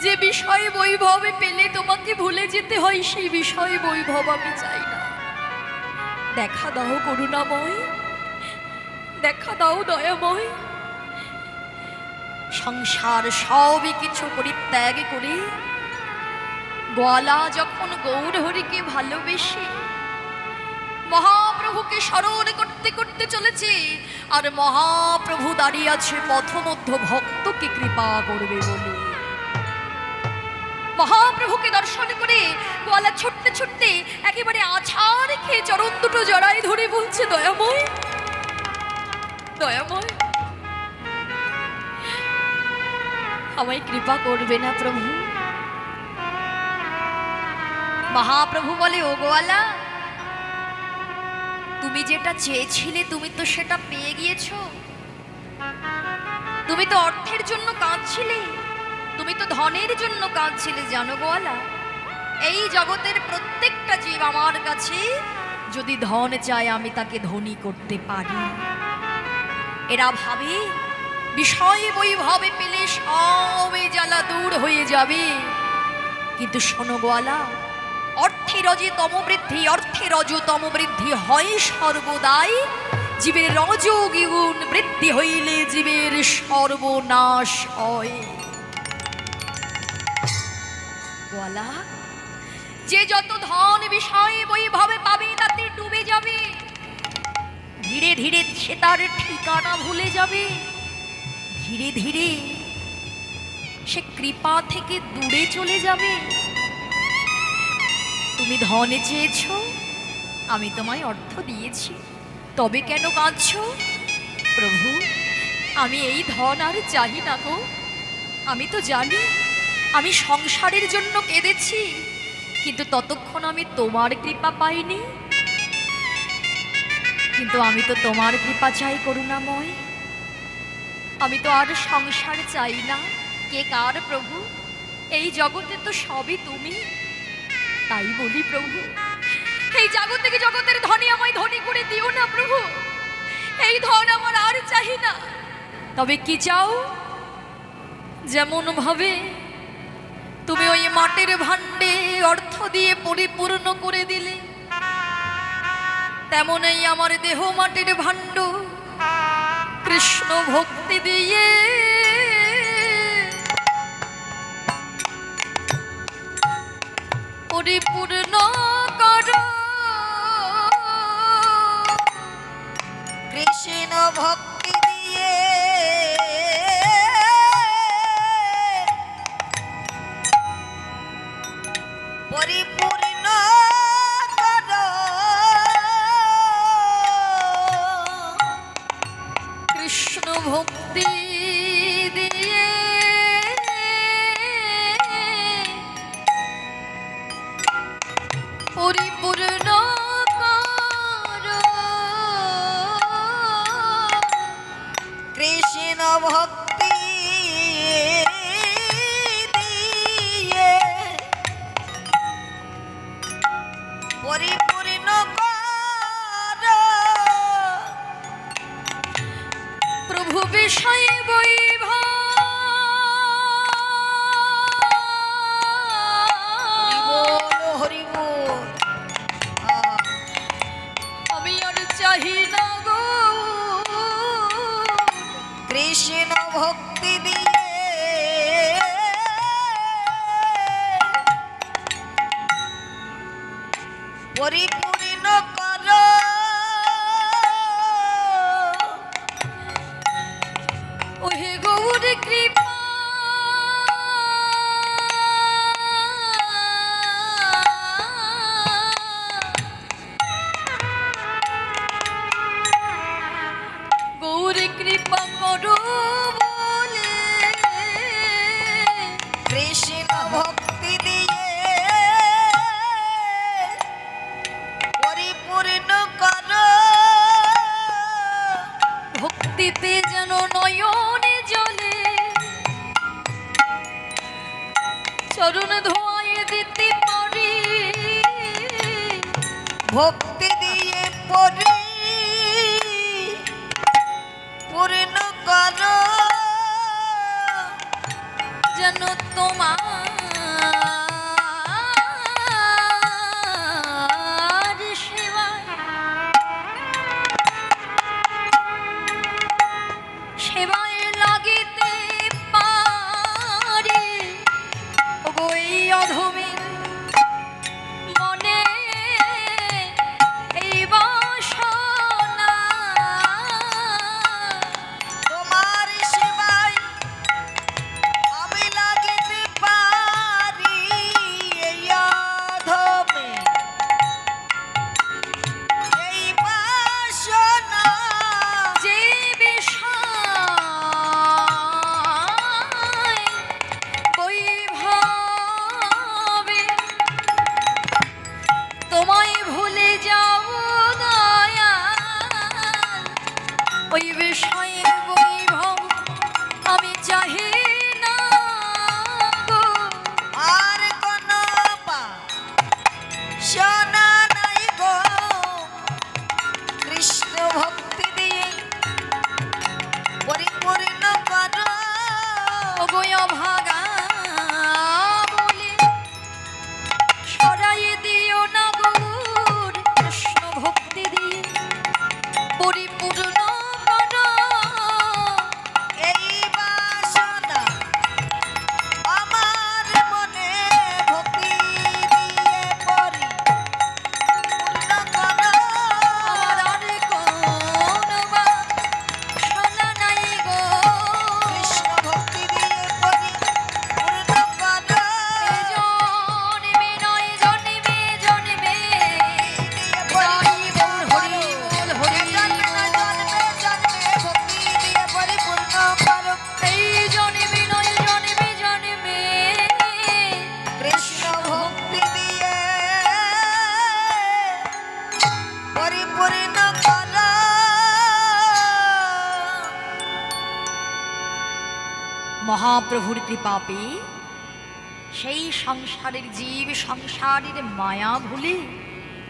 যে বিষয়ে বৈভবে পেলে তোমাকে ভুলে যেতে হয়, সেই বিষয়ে বৈভব আমি চাই না। দেখা দাও করুণাময়, দেখা দাও দয়াময়। সংসার সবই কিছু পরিত্যাগ করে গোয়ালা যখন গৌরহরিকে ভালোবেসে মহাপ্রভুকে স্মরণ করতে করতে চলেছে, আর মহাপ্রভু দাঁড়িয়ে আছে পথমধ্য ভক্তকে কৃপা করবে বলে। মহাপ্রভুকে দর্শন করে গোয়ালা ছুটতে ছুটতে একেবারে আছাড় খেয়ে চরণ দুটো জড়াই ধরে বলছে, দয়াময় দয়াময়, আমায় কৃপা করবে না প্রভু? মহাপ্রভু বলে, ও গোয়ালা, তুমি যেটা চেয়েছিলে তুমি তো সেটা পেয়ে গিয়েছো। তুমি তো অর্থের জন্য কাঁদছিলে, তুমি তো ধনের জন্য কাঁদছিলে। জানো গোয়ালা, এই জগতের প্রত্যেকটা জীব আমার কাছে যদি ধন চায় আমি তাকে ধনী করতে পারি। এরা ভাবে বিষয় বৈভবে পেলে সবে জ্বালা দূর হয়ে যাবে, কিন্তু শোনো গোয়ালা, অর্থে রজতম বৃদ্ধি, অর্থে রজতম বৃদ্ধি হয় সর্বদাই। জীবের রজগুণ বৃদ্ধি হইলে জীবের সর্বনাশ হয়। গোয়ালা, যে যত ধন বিষয় বৈভবে পাবে তাতে ডুবে যাবে, ধীরে ধীরে সে তার ঠিকানা ভুলে যাবে, ধীরে ধীরে সে কৃপা থেকে দূরে চলে যাবে। তুমি ধনে চেয়েছ, আমি তোমায় অর্থ দিয়েছি, তবে কেন কাঁদছ? প্রভু, আমি এই ধন আর চাই না গো। আমি তো জানি আমি সংসারের জন্য কেঁদেছি, কিন্তু ততক্ষণ আমি তোমার কৃপা পাইনি। কিন্তু আমি তো তোমার কৃপা চাই করুণাময়। আমি তো আর সংসার চাই না। কে কার প্রভু? এই জগতে তো সবই তুমি। তাই বলি প্রভু, এই জগতে জগতের ধনী আমায় ধনী করে দিও না প্রভু। এই ধন আমার আর চাই না। তবে কি চাও? যেমন ভাবে তুমি ওই মাটির ভাণ্ডে অর্থ দিয়ে পরিপূর্ণ করে দিলে, তেমনই আমার দেহ মাটির ভাণ্ড কৃষ্ণ ভক্তি দিয়ে পরিপূর্ণ করো। কৃষ্ণ ভক্তি দিয়ে পরিপূর্ণ করো। কৃষ্ণ ভক্তি দিয়ে পরিপূর্ণ করো। কৃষ্ণ ভক্তি দিয়ে পরিপূর্ণ করো। প্রভু বিষয়ে বৈভব চাহি না গো কৃষ্ণ ভক্তি দিয়ে পরিপূর্ণ কর ওহে গৌর কৃপা গৌর কৃপা করো বলে কৃষ্ণ ভক্তি দিয়ে পরিপূর্ণ কর ভক্তিতে যেন নয়নে জলে চরণ ধোয়ায় দিতে পারি ভক্তি দিয়ে পরি পূর্ণ কর যেন তোমার সেবায় লাগিতে পারি ওগো এই অধমের মনে এই বাসনা তোমার সেবায় আমি লাগিতে পারি এই অধমে এই বাসনা যে বিষয় বৈভবে তোমায় ভুলে যাও দয়াল ওই বিষয়ে বৈভব আমি চাহি না গো আর কোন সোনা নাই গো কৃষ্ণ ভক্তি দিয়ে পরিপূর্ণ কর ওগো অভাগা বলে সরাই দিও না গৌর কৃষ্ণ ভক্তি দিয়ে পরিপূর্ণ করো এই বাসনা আমার মনে ভক্তি দিয়ে পরিপূর্ণ কর আমার আর কোন বাসনা নাই গো কৃষ্ণ ভক্তি দিয়ে পরিপূর্ণ কর এই জন্মে নয় জন্মে জন্মে তাই গৌর হরি বল হরি ভক্তি দিয়ে পরিপূর্ণ কর এই জন্মে নয় জন্মে জন্মে কৃষ্ণ ভক্তি দিয়ে পরিপূর্ণ কর মহাপ্রভুর কৃপা পেয়ে সেই সংসারের জীব সংসারের মায়া ভুলে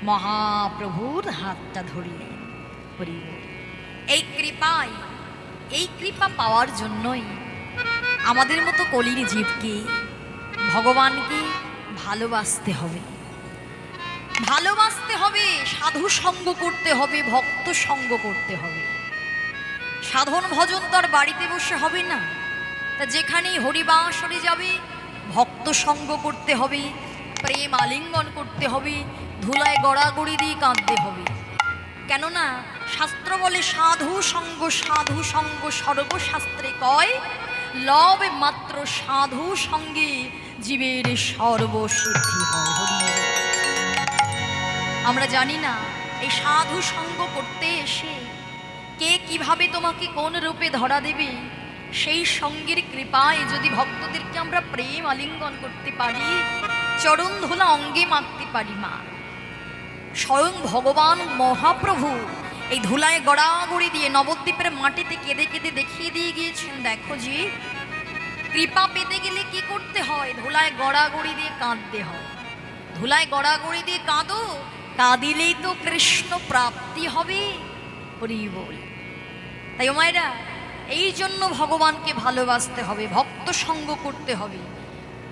মহাপ্রভুর হাতটা ধরলেন হরি বল। এই কৃপা পাওয়ার জন্যই আমাদের মতো কলির জীবকে ভগবানকে ভালোবাসতে হবে, ভালোবাসতে হবে, সাধু সঙ্গ করতে হবে, ভক্ত সঙ্গ করতে হবে। সাধন ভজন তো আর বাড়িতে বসে হবে না, তা যেখানেই হরিবাসরে যাবে ভক্ত সঙ্গ করতে হবে, প্রেম আলিঙ্গন করতে হবে, ধুলায় গড়াগড়ি দিয়ে কাঁদতে হবে। কেননা শাস্ত্র বলে সাধু সঙ্গ সর্বশাস্ত্রে কয় লব মাত্র সাধু সঙ্গে জীবের সর্বসিদ্ধি হয়। হরি বল। আমরা জানি না এই সাধু সঙ্গ করতে এসে কে কিভাবে তোমাকে কোন রূপে ধরা দেবে। সেই সঙ্গের কৃপায় যদি ভক্তদেরকে আমরা প্রেম আলিঙ্গন করতে পারি, চরণ ধুলা অঙ্গে মাখতে পারি, মা স্বয়ং ভগবান মহাপ্রভু এই ধুলায় গড়াগড়ি দিয়ে নবদ্বীপের মাটিতে কেঁদে কেঁদে দেখিয়ে দিয়ে গিয়েছেন, দেখো জি কৃপা পেতে গেলে কি করতে হয়, ধুলায় গড়াগড়ি দিয়ে কাঁদতে হয়। ধুলায় গড়াগড়ি দিয়ে কাঁদো, কাঁদিলেই তো কৃষ্ণ প্রাপ্তি হবে। হরি বল। তাই ও মায়েরা, এই জন্য ভগবানকে ভালোবাসতে হবে, ভক্ত সঙ্গ করতে হবে।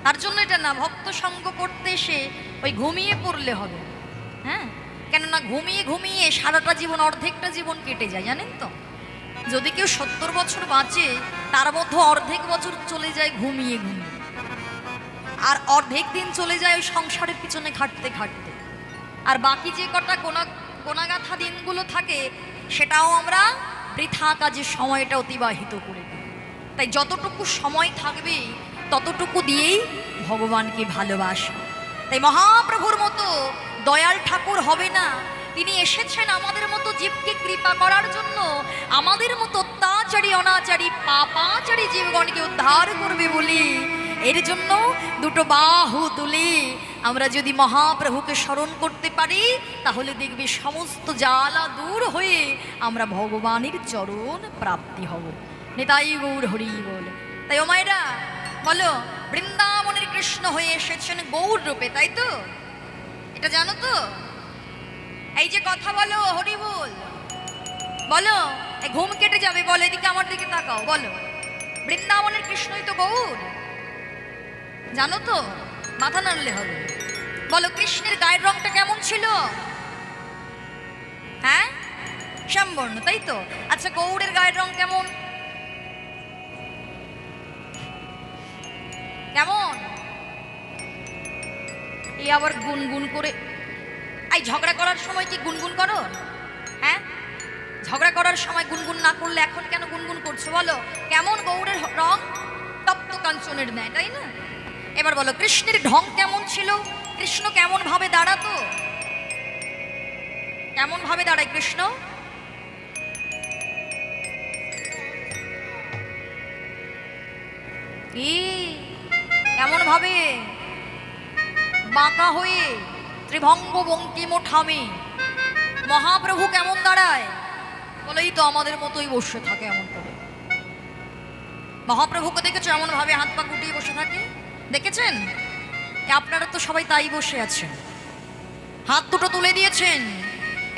তার জন্য এটা না ভক্ত সঙ্গ করতে এসে ওই ঘুমিয়ে পড়লে হবে। হ্যাঁ, কেননা ঘুমিয়ে ঘুমিয়ে সারাটা জীবন, অর্ধেকটা জীবন কেটে যায়, জানেন তো? যদি কেউ 70 বছর বাঁচে, তার মধ্যে অর্ধেক বছর চলে যায় ঘুমিয়ে ঘুমিয়ে, আর অর্ধেক দিন চলে যায় ওই সংসারের পিছনে খাটতে খাটতে। আর বাকি যে কটা গোনাগাথা দিনগুলো থাকে, সেটাও আমরা বৃথা কাজে সময়টা অতিবাহিত করে দিই। তাই যতটুকু সময় থাকবে ততটুকু দিয়েই ভগবানকে ভালোবাসা। তাই মহাপ্রভুর মতো দয়াল ঠাকুর হবে না, তিনি এসেছেন আমাদের মতো জীবকে কৃপা করার জন্য, আমাদের মতো অত্যাচারী অনাচারী পাপাচারী জীবগণকে উদ্ধার করবে বলি। এর জন্য দুটো বাহু তুলে আমরা যদি মহাপ্রভুকে স্মরণ করতে পারি, তাহলে দেখবে সমস্ত জ্বালা দূর হয়ে আমরা ভগবানের চরণ প্রাপ্তি হব। নিতাই গৌর হরি বল। তাই ও মায়েরা বলো, বৃন্দাবনের কৃষ্ণ হয়ে এসেছেন গৌর রূপে, তাই তো? এটা জানো তো? এই যে কথা বলো হরি বল, বলো, এই ঘুম কেটে যাবে, বলো, এদিকে আমার দিকে তাকাও, বলো, বৃন্দাবনের কৃষ্ণই তো গৌর, জানো তো? মাথা নাড়লে হবে। বলো, কৃষ্ণের গায়ের রংটা কেমন ছিল? হ্যাঁ, শ্যামবর্ণ, তাই তো? আচ্ছা, গৌড়ের গায়ের রং কেমন? কেমন? এই আবার গুনগুন করে, এই ঝগড়া করার সময় কি গুনগুন করো? হ্যাঁ, ঝগড়া করার সময় গুনগুন না করলে এখন কেন গুনগুন করছো? বলো, কেমন গৌড়ের রং? তপ্ত কাঞ্চনের ন্যায়, তাই না? এবার বলো, কৃষ্ণের ঢং কেমন ছিল? কৃষ্ণ কেমন ভাবে দাঁড়াতো? কেমন ভাবে দাঁড়ায় কৃষ্ণ? কেমন ভাবে? বাঁকা হয়ে ত্রিভঙ্গ বঙ্কিম ঠামে। মহাপ্রভু কেমন দাঁড়ায়? বলেই তো আমাদের মতোই বসে থাকে এমন করে। মহাপ্রভুকে দেখেছো এমন ভাবে হাত পা গুটিয়ে বসে থাকে? দেখেছেন? আপনারা তো সবাই তাই বসে আছেন, হাত দুটো তুলে দিয়েছেন,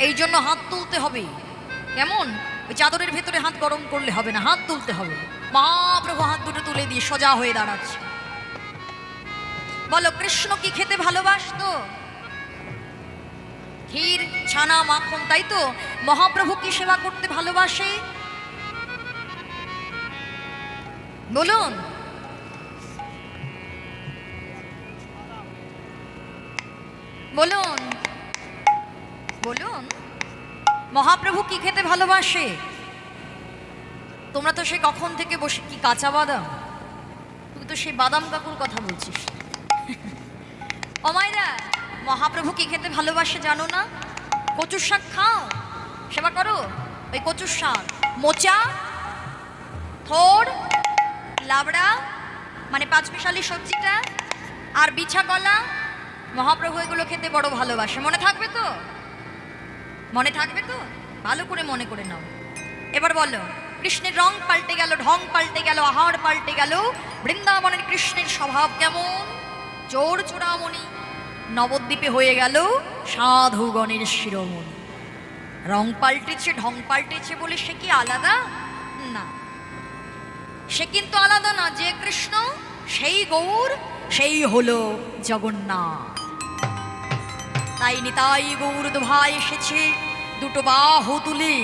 এই জন্য হাত তুলতে হবে। কেমন? ওই চাদরের ভেতরে হাত গরম করলে হবে না, হাত তুলতে হবে। মহাপ্রভু হাত দুটো তুলে দিয়ে সোজা হয়ে দাঁড়াচ্ছে। বলো, কৃষ্ণ কি খেতে ভালোবাসতো? ক্ষীর, ছানা, মাখন, তাই তো? মহাপ্রভু কি সেবা করতে ভালোবাসে? বলুন। বলুন, বলুন, মহাপ্রভু কি খেতে ভালোবাসে? তোমরা তো সে কখন থেকে বসে, কি কাঁচা বাদাম? তুই তো সেই বাদাম কাকুর কথা বলছিস। ও মায়েরা, মহাপ্রভু কি খেতে ভালোবাসে জানো না? কচুর শাক খাও, সেবা করো। ওই কচুর শাক, মোচা, থোড়, লাবড়া, মানে পাঁচমিশালি সবজিটা, আর বিছা কলা, মহাপ্রভু এগুলো খেতে বড় ভালোবাসে। মনে থাকবে তো? মনে থাকবে তো? ভালো করে মনে করে নাও। এবার বলো, কৃষ্ণের রং পাল্টে গেল, ঢং পাল্টে গেল, আহার পাল্টে গেল। বৃন্দাবনের কৃষ্ণের স্বভাব কেমন? চোর চূড়ামণি। নবদ্বীপে হয়ে গেল সাধুগণের শিরোমণি। রং পাল্টেছে, ঢং পাল্টেছে বলে সে কি আলাদা? না, সে কিন্তু আলাদা না। যে কৃষ্ণ সেই গৌর, সেই হলো জগন্নাথ। তাই নিতাই গৌর দোভাই এসেছে, দুটো বাহু তুলে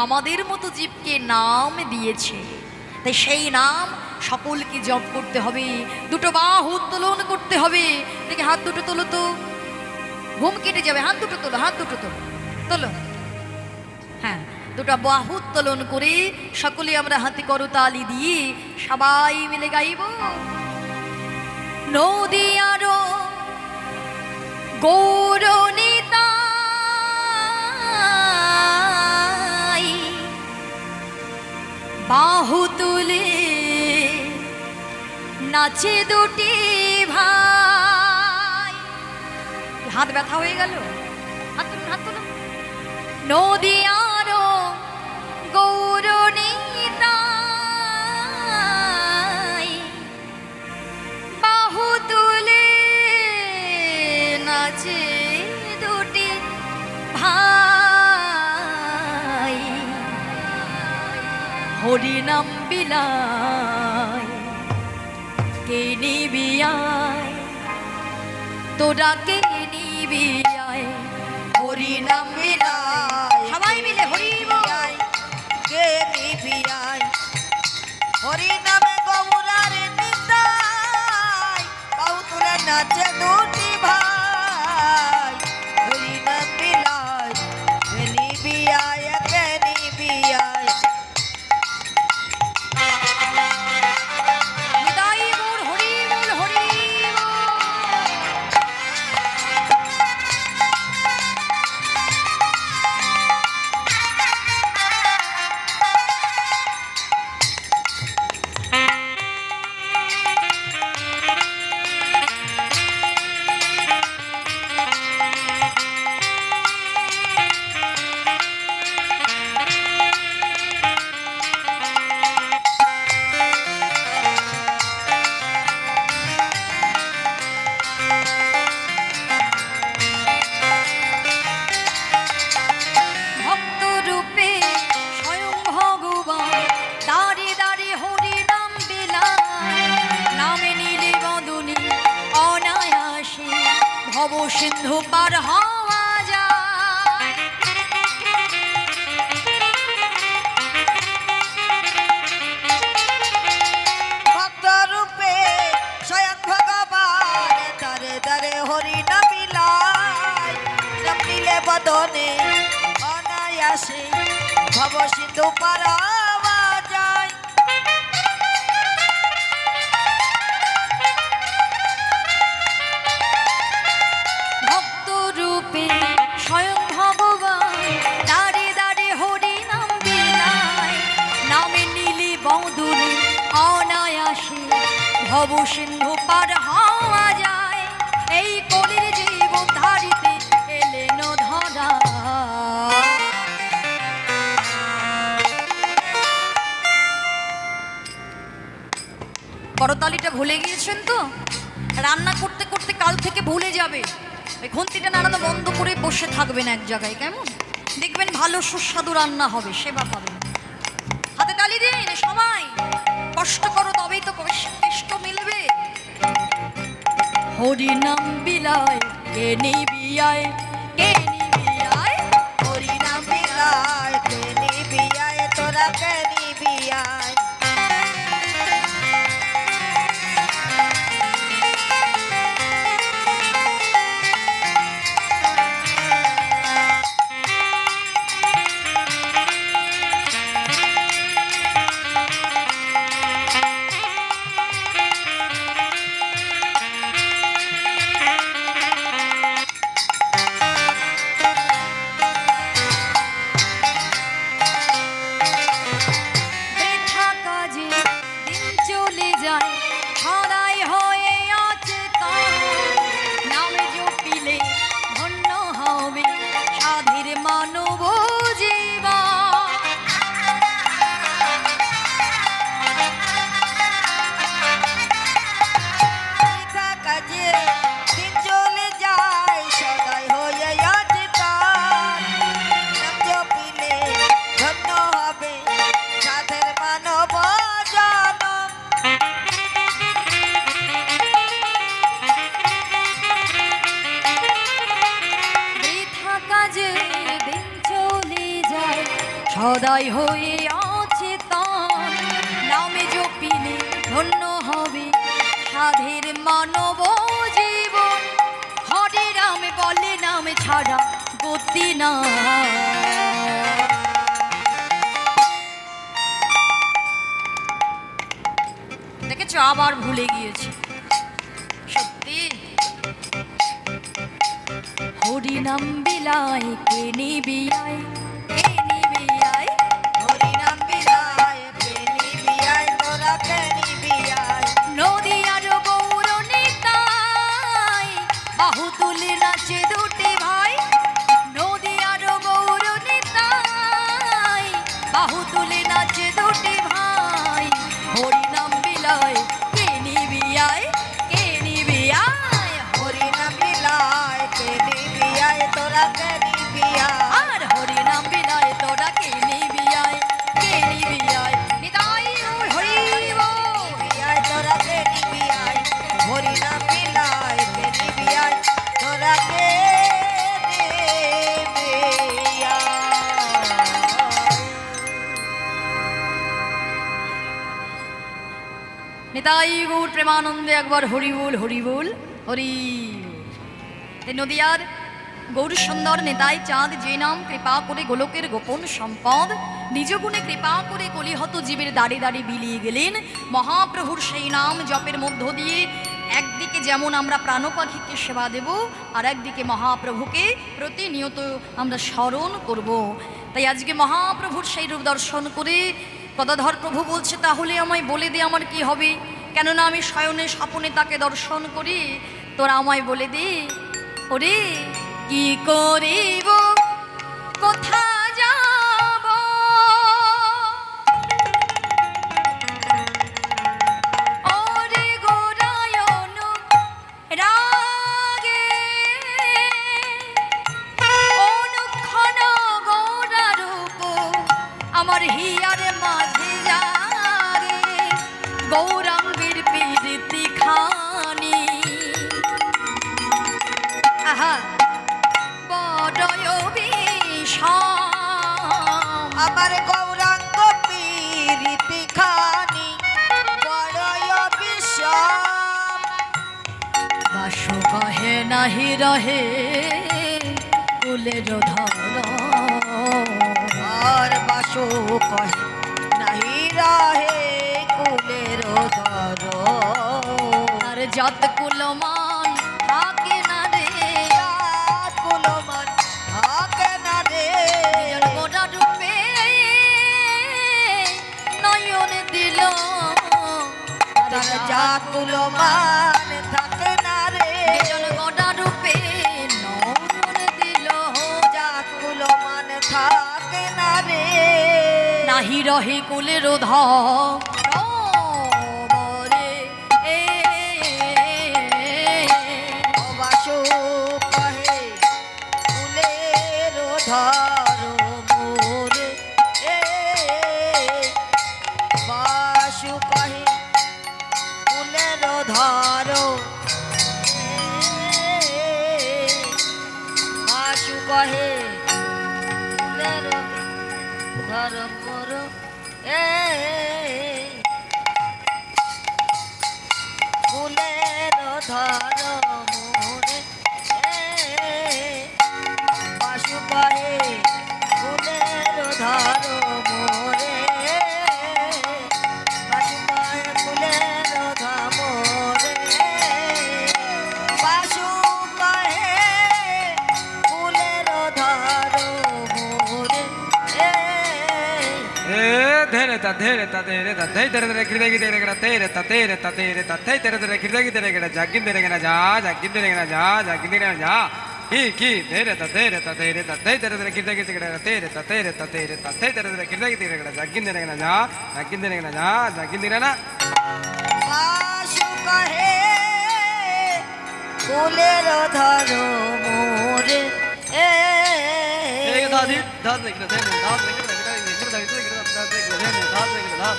আমাদের মতো জীবকে নাম দিয়েছে। তাই সেই নাম সকলকে জপ করতে হবে, দুটো বাহু উত্তোলন করতে হবে। দেখে হাত দুটো তোলো তো, ঘুম কেটে যাবে। হাত দুটো তোলো, হাত দুটো তোলো, তোলো। হ্যাঁ, দুটো বাহু উত্তোলন করে সকলে আমরা হাতে করতালি দিয়ে সবাই মিলে গাইব। নদিয়ার গৌরনিতাই বাহু তুলে নাচে দুটি ভাই। হাত ব্যথা হয়ে গেল, হাত তুলুন, হাত তুলুন। নদিয়ার গৌরনিতাই বাহু তুলে নাচে দুটি ভাই। হরিনাম বিলায় কে নিবিয়ায়, তোরা কে নিবিয়ায়। হরিনাম সিন্ধু পার হওয়া যায়। ভক্তরূপে স্বয়ং ভগবান তারে তারে হরি নাম বিলায়, নাম নিলে বদনে অনায়াসে ভব সিন্ধু পার হওয়া যায়। ভক্ত রূপে স্বয়ং ভগবান দাঁড়ে দাঁড়ে হরি নাম বিলায়, নামে নীলি বদনে অনায়াসে ভব সিন্ধু পার হওয়া যায়। এই কলির জীবন ধারিতে এলেন ধরা। করতালিটা ভুলে গিয়েছেন তো? রান্না করতে করতে কাল থেকে ভুলে যাবে। ওই খুন্তিটা নাড়ানো বন্ধ করে বসে থাকবেন এক জায়গায়, কেমন? দেখবেন ভালো সুস্বাদু রান্না হবে, সেবা পাবেন। হাতে তালি দিন সবাই, কষ্ট করো তবেই তো কষ্ট মিলবে। হরি নাম বিলায় কে নিবিয়ায়, কে নিবিয়ায়, হরি নাম বিলায় কে নিবিয়ায়, তোরা কে নিবিয়ায়। বৃথা কাজে দিন চলে যায়, হারাই হয়ে অচেতন। নামে জপিলে ধন্য হবে সাধীর মানব জীবন। বৃথা কাজে দিন চলে যায়, সদাই হয়ে অচেতন। নাম জপিলে ধন্য হবে সাধের মানব জনম। বৃথা কাজে দিন চলে যায়, সদাই হয়ে অচেতন। নামে জপিলে ধন্য হবে সাধের মানব জীবন। হরে রামে বলে নামে ছাড়া গতি না। দেখেছো, আবার ভুলে গিয়েছি সত্যি। হরি নাম বিলায় কে নিবিয়ায়, কে নিবিয়ায়, হরি নাম বিলায় কে নিবিয়ায়, তোরা কে নিবিয়ায়। নদীয়ার গৌর নিতাই, বাহু তুলে নাচে দুটি ভাই। নদীয়ার গৌর নিতাই, বাহু তুলে নাচে দুটি ভাই। হরি নাম বিলায় কে নিবিয়ায়, কে নিবিয়ায়, হরি নাম বিলায় কে নিবিয়ায়, তোরা কে নিবিয়ায়। আর হরি নাম বিলায় তোরা কে নিবিয়ায়, কে নিবিয়ায়। নিতাই গৌর হরি বল। নিবিয়ায় তোরা কে নিবিয়ায়, হরি নাম বিলায় কে নিবিয়ায়, তোরা কে নিবিয়ায়। নিতাই গৌর প্রেমানন্দে একবার হরি বল, হরি বল, হরি। এই নদিয়ার গৌর সুন্দর নেতাই চাঁদ যে নাম কৃপা করে গোলকের গোপন সম্পদ নিজ গুণে কৃপা করে কলিহত জীবের দাঁড়ে দাঁড়ে বিলিয়ে গেলেন। মহাপ্রভুর সেই নাম জপের মধ্য দিয়ে একদিকে যেমন আমরা প্রাণ পাখিকে সেবা দেব, আর একদিকে মহাপ্রভুকে প্রতিনিয়ত আমরা স্মরণ করব। তাই আজকে মহাপ্রভুর সেই রূপ দর্শন করে গদাধর প্রভু বলছে, তাহলে আমায় বলে দে আমার কি হবে, কেননা আমি শয়নে স্বপনে তাকে দর্শন করি। তোরা আমায় বলে দে ওরে কি করিব, কোথা যাব, ওরে গোরায়ন রাগে অনুক্ষণ গৌরারূপ আমার হিয়ার মাঝে জাগে। গৌরাঙ্গের প্রীতি খানি আহা আমার গৌরাঙ্গ পীরিতি খানি বড়ই বিষম বাসু কহে নাহি রহে কুলের ধর আর বাসো কহে নাহি রাহে কুলের ধর আর জাত কুলমান থাকে না রে কুলমান থাকে না রে গোটা রূপে নয়ন দিল তার জাত কুলমান থাকে না রে গোটা রূপে নয়ন দিল জাত কুলমান থাকে না রে নাহি রহে কুলের ধর বাসো কহে ফুলের ধরো মোরে বাসু কহে ফুলের ধরো বাসু কহে ফুলের ধর মোর ফুলের ধর মোরে বাসু কহে ফুলের ধর মোরে বাসু কহে ফুলের ধর মোরে বাসু কহে ফুলের ধর মোরে ধেরে তা ধেরে তা ধেরে তা ধেই ধরে ধরে খিরদে গিরে গড়া তেরে তা ধেরে তা ধেই ধরে ধরে খিরদে গিরে গড়া জাগিন ধরে গনা যা জাগিন ধরে গনা যা জাগিন ধরে গনা যা কি ধেরে তা ধেই ধরে ধরে খিরদে গিরে গড়া তেরে তা ধেই ধরে ধরে খিরদে গিরে গড়া জাগিন ধরে গনা যা জাগিন ধরে গনা যা জাগিন ধরে না বাসু কহে ফুলের ধরো মোরে এই দাদি দাদ লেখা ধেরে দাদ লেখা ধরে খিরদে গিরে গড়া দাদ লেখা ধরে দাদ লেখা দাদ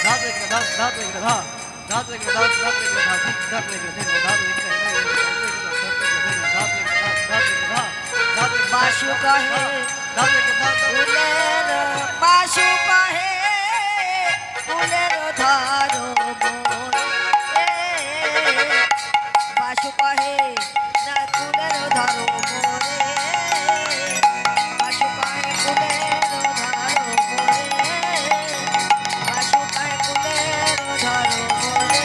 দাদ লেখা দাদ দাদ লেখা দাদ দাদ লেখা দাদ দাদ লেখা দাদ দাদ লেখা দাদ দাদ লেখা ধরে দাদ লেখা বাসু কহে দাদ লেখা দাদ ফুলের বাসু কহে ফুলের ধরো মোরে বাসু কহে না ফুলের ধরো মোরে বাসু কহে ফুলের ধরো মোরে বাসু কহে ফুলের ধরো মোরে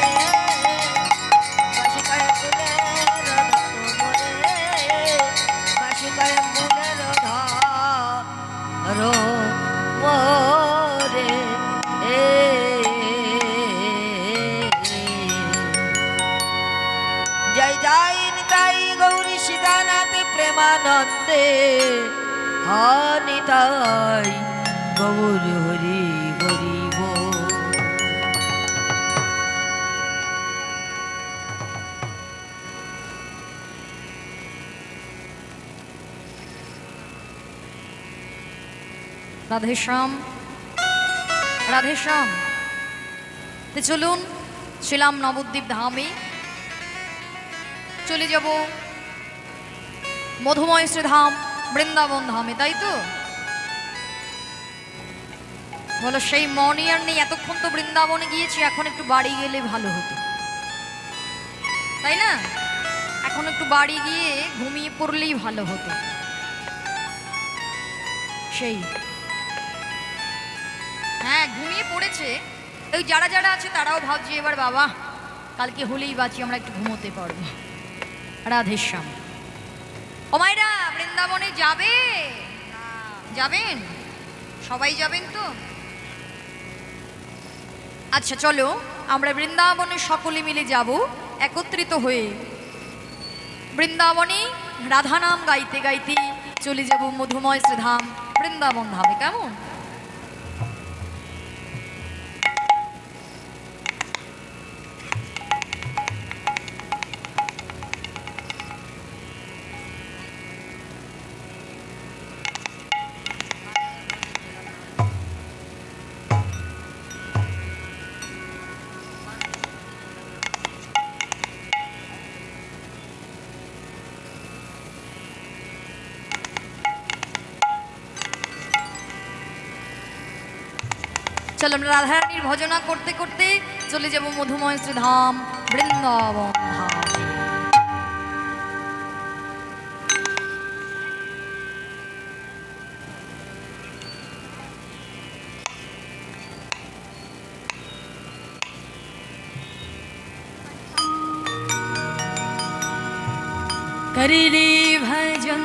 বাসু কহে ফুলের ধরো মোরে বাসু কহে ফুলের ধরো মোরে জয় জয় নিতাই গৌরী সীতানাথ প্রেমানন্দে নিতাই গৌর হরি হরি বল। রাধেশ্যাম রাধেশ্যাম তো চলুন ছিলাম নবদ্বীপ ধামে চলে যাব মধুময় শ্রীধাম বৃন্দাবন ধামে তাই তো বলো সেই মনই আর নেই এতক্ষণ তো বৃন্দাবনে গিয়েছি এখন একটু বাড়ি গেলে ভালো হতো তাই না এখন একটু বাড়ি গিয়ে ঘুমিয়ে পড়লেই ভালো হতো সেই হ্যাঁ ঘুমিয়ে পড়েছে ওই যারা যারা আছে তারাও ভাবছে এবার বাবা কালকে হলেই বাঁচি আমরা একটু ঘুমোতে পারবো রাধেশ্যাম ও মাইরা বৃন্দাবনে যাবে যাবেন সবাই যাবেন তো আচ্ছা চলো আমরা বৃন্দাবনে সকলে মিলে যাব একত্রিত হয়ে বৃন্দাবনে রাধা নাম গাইতে গাইতে চলে যাব মধুময় শ্রীধাম বৃন্দাবন ধামে কেমন চলো আমরা রাধারানীর ভজনা করতে করতে চলে যাব মধুময় শ্রীধাম বৃন্দাবন ধামে। करले भजन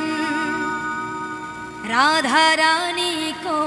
राधा रानी को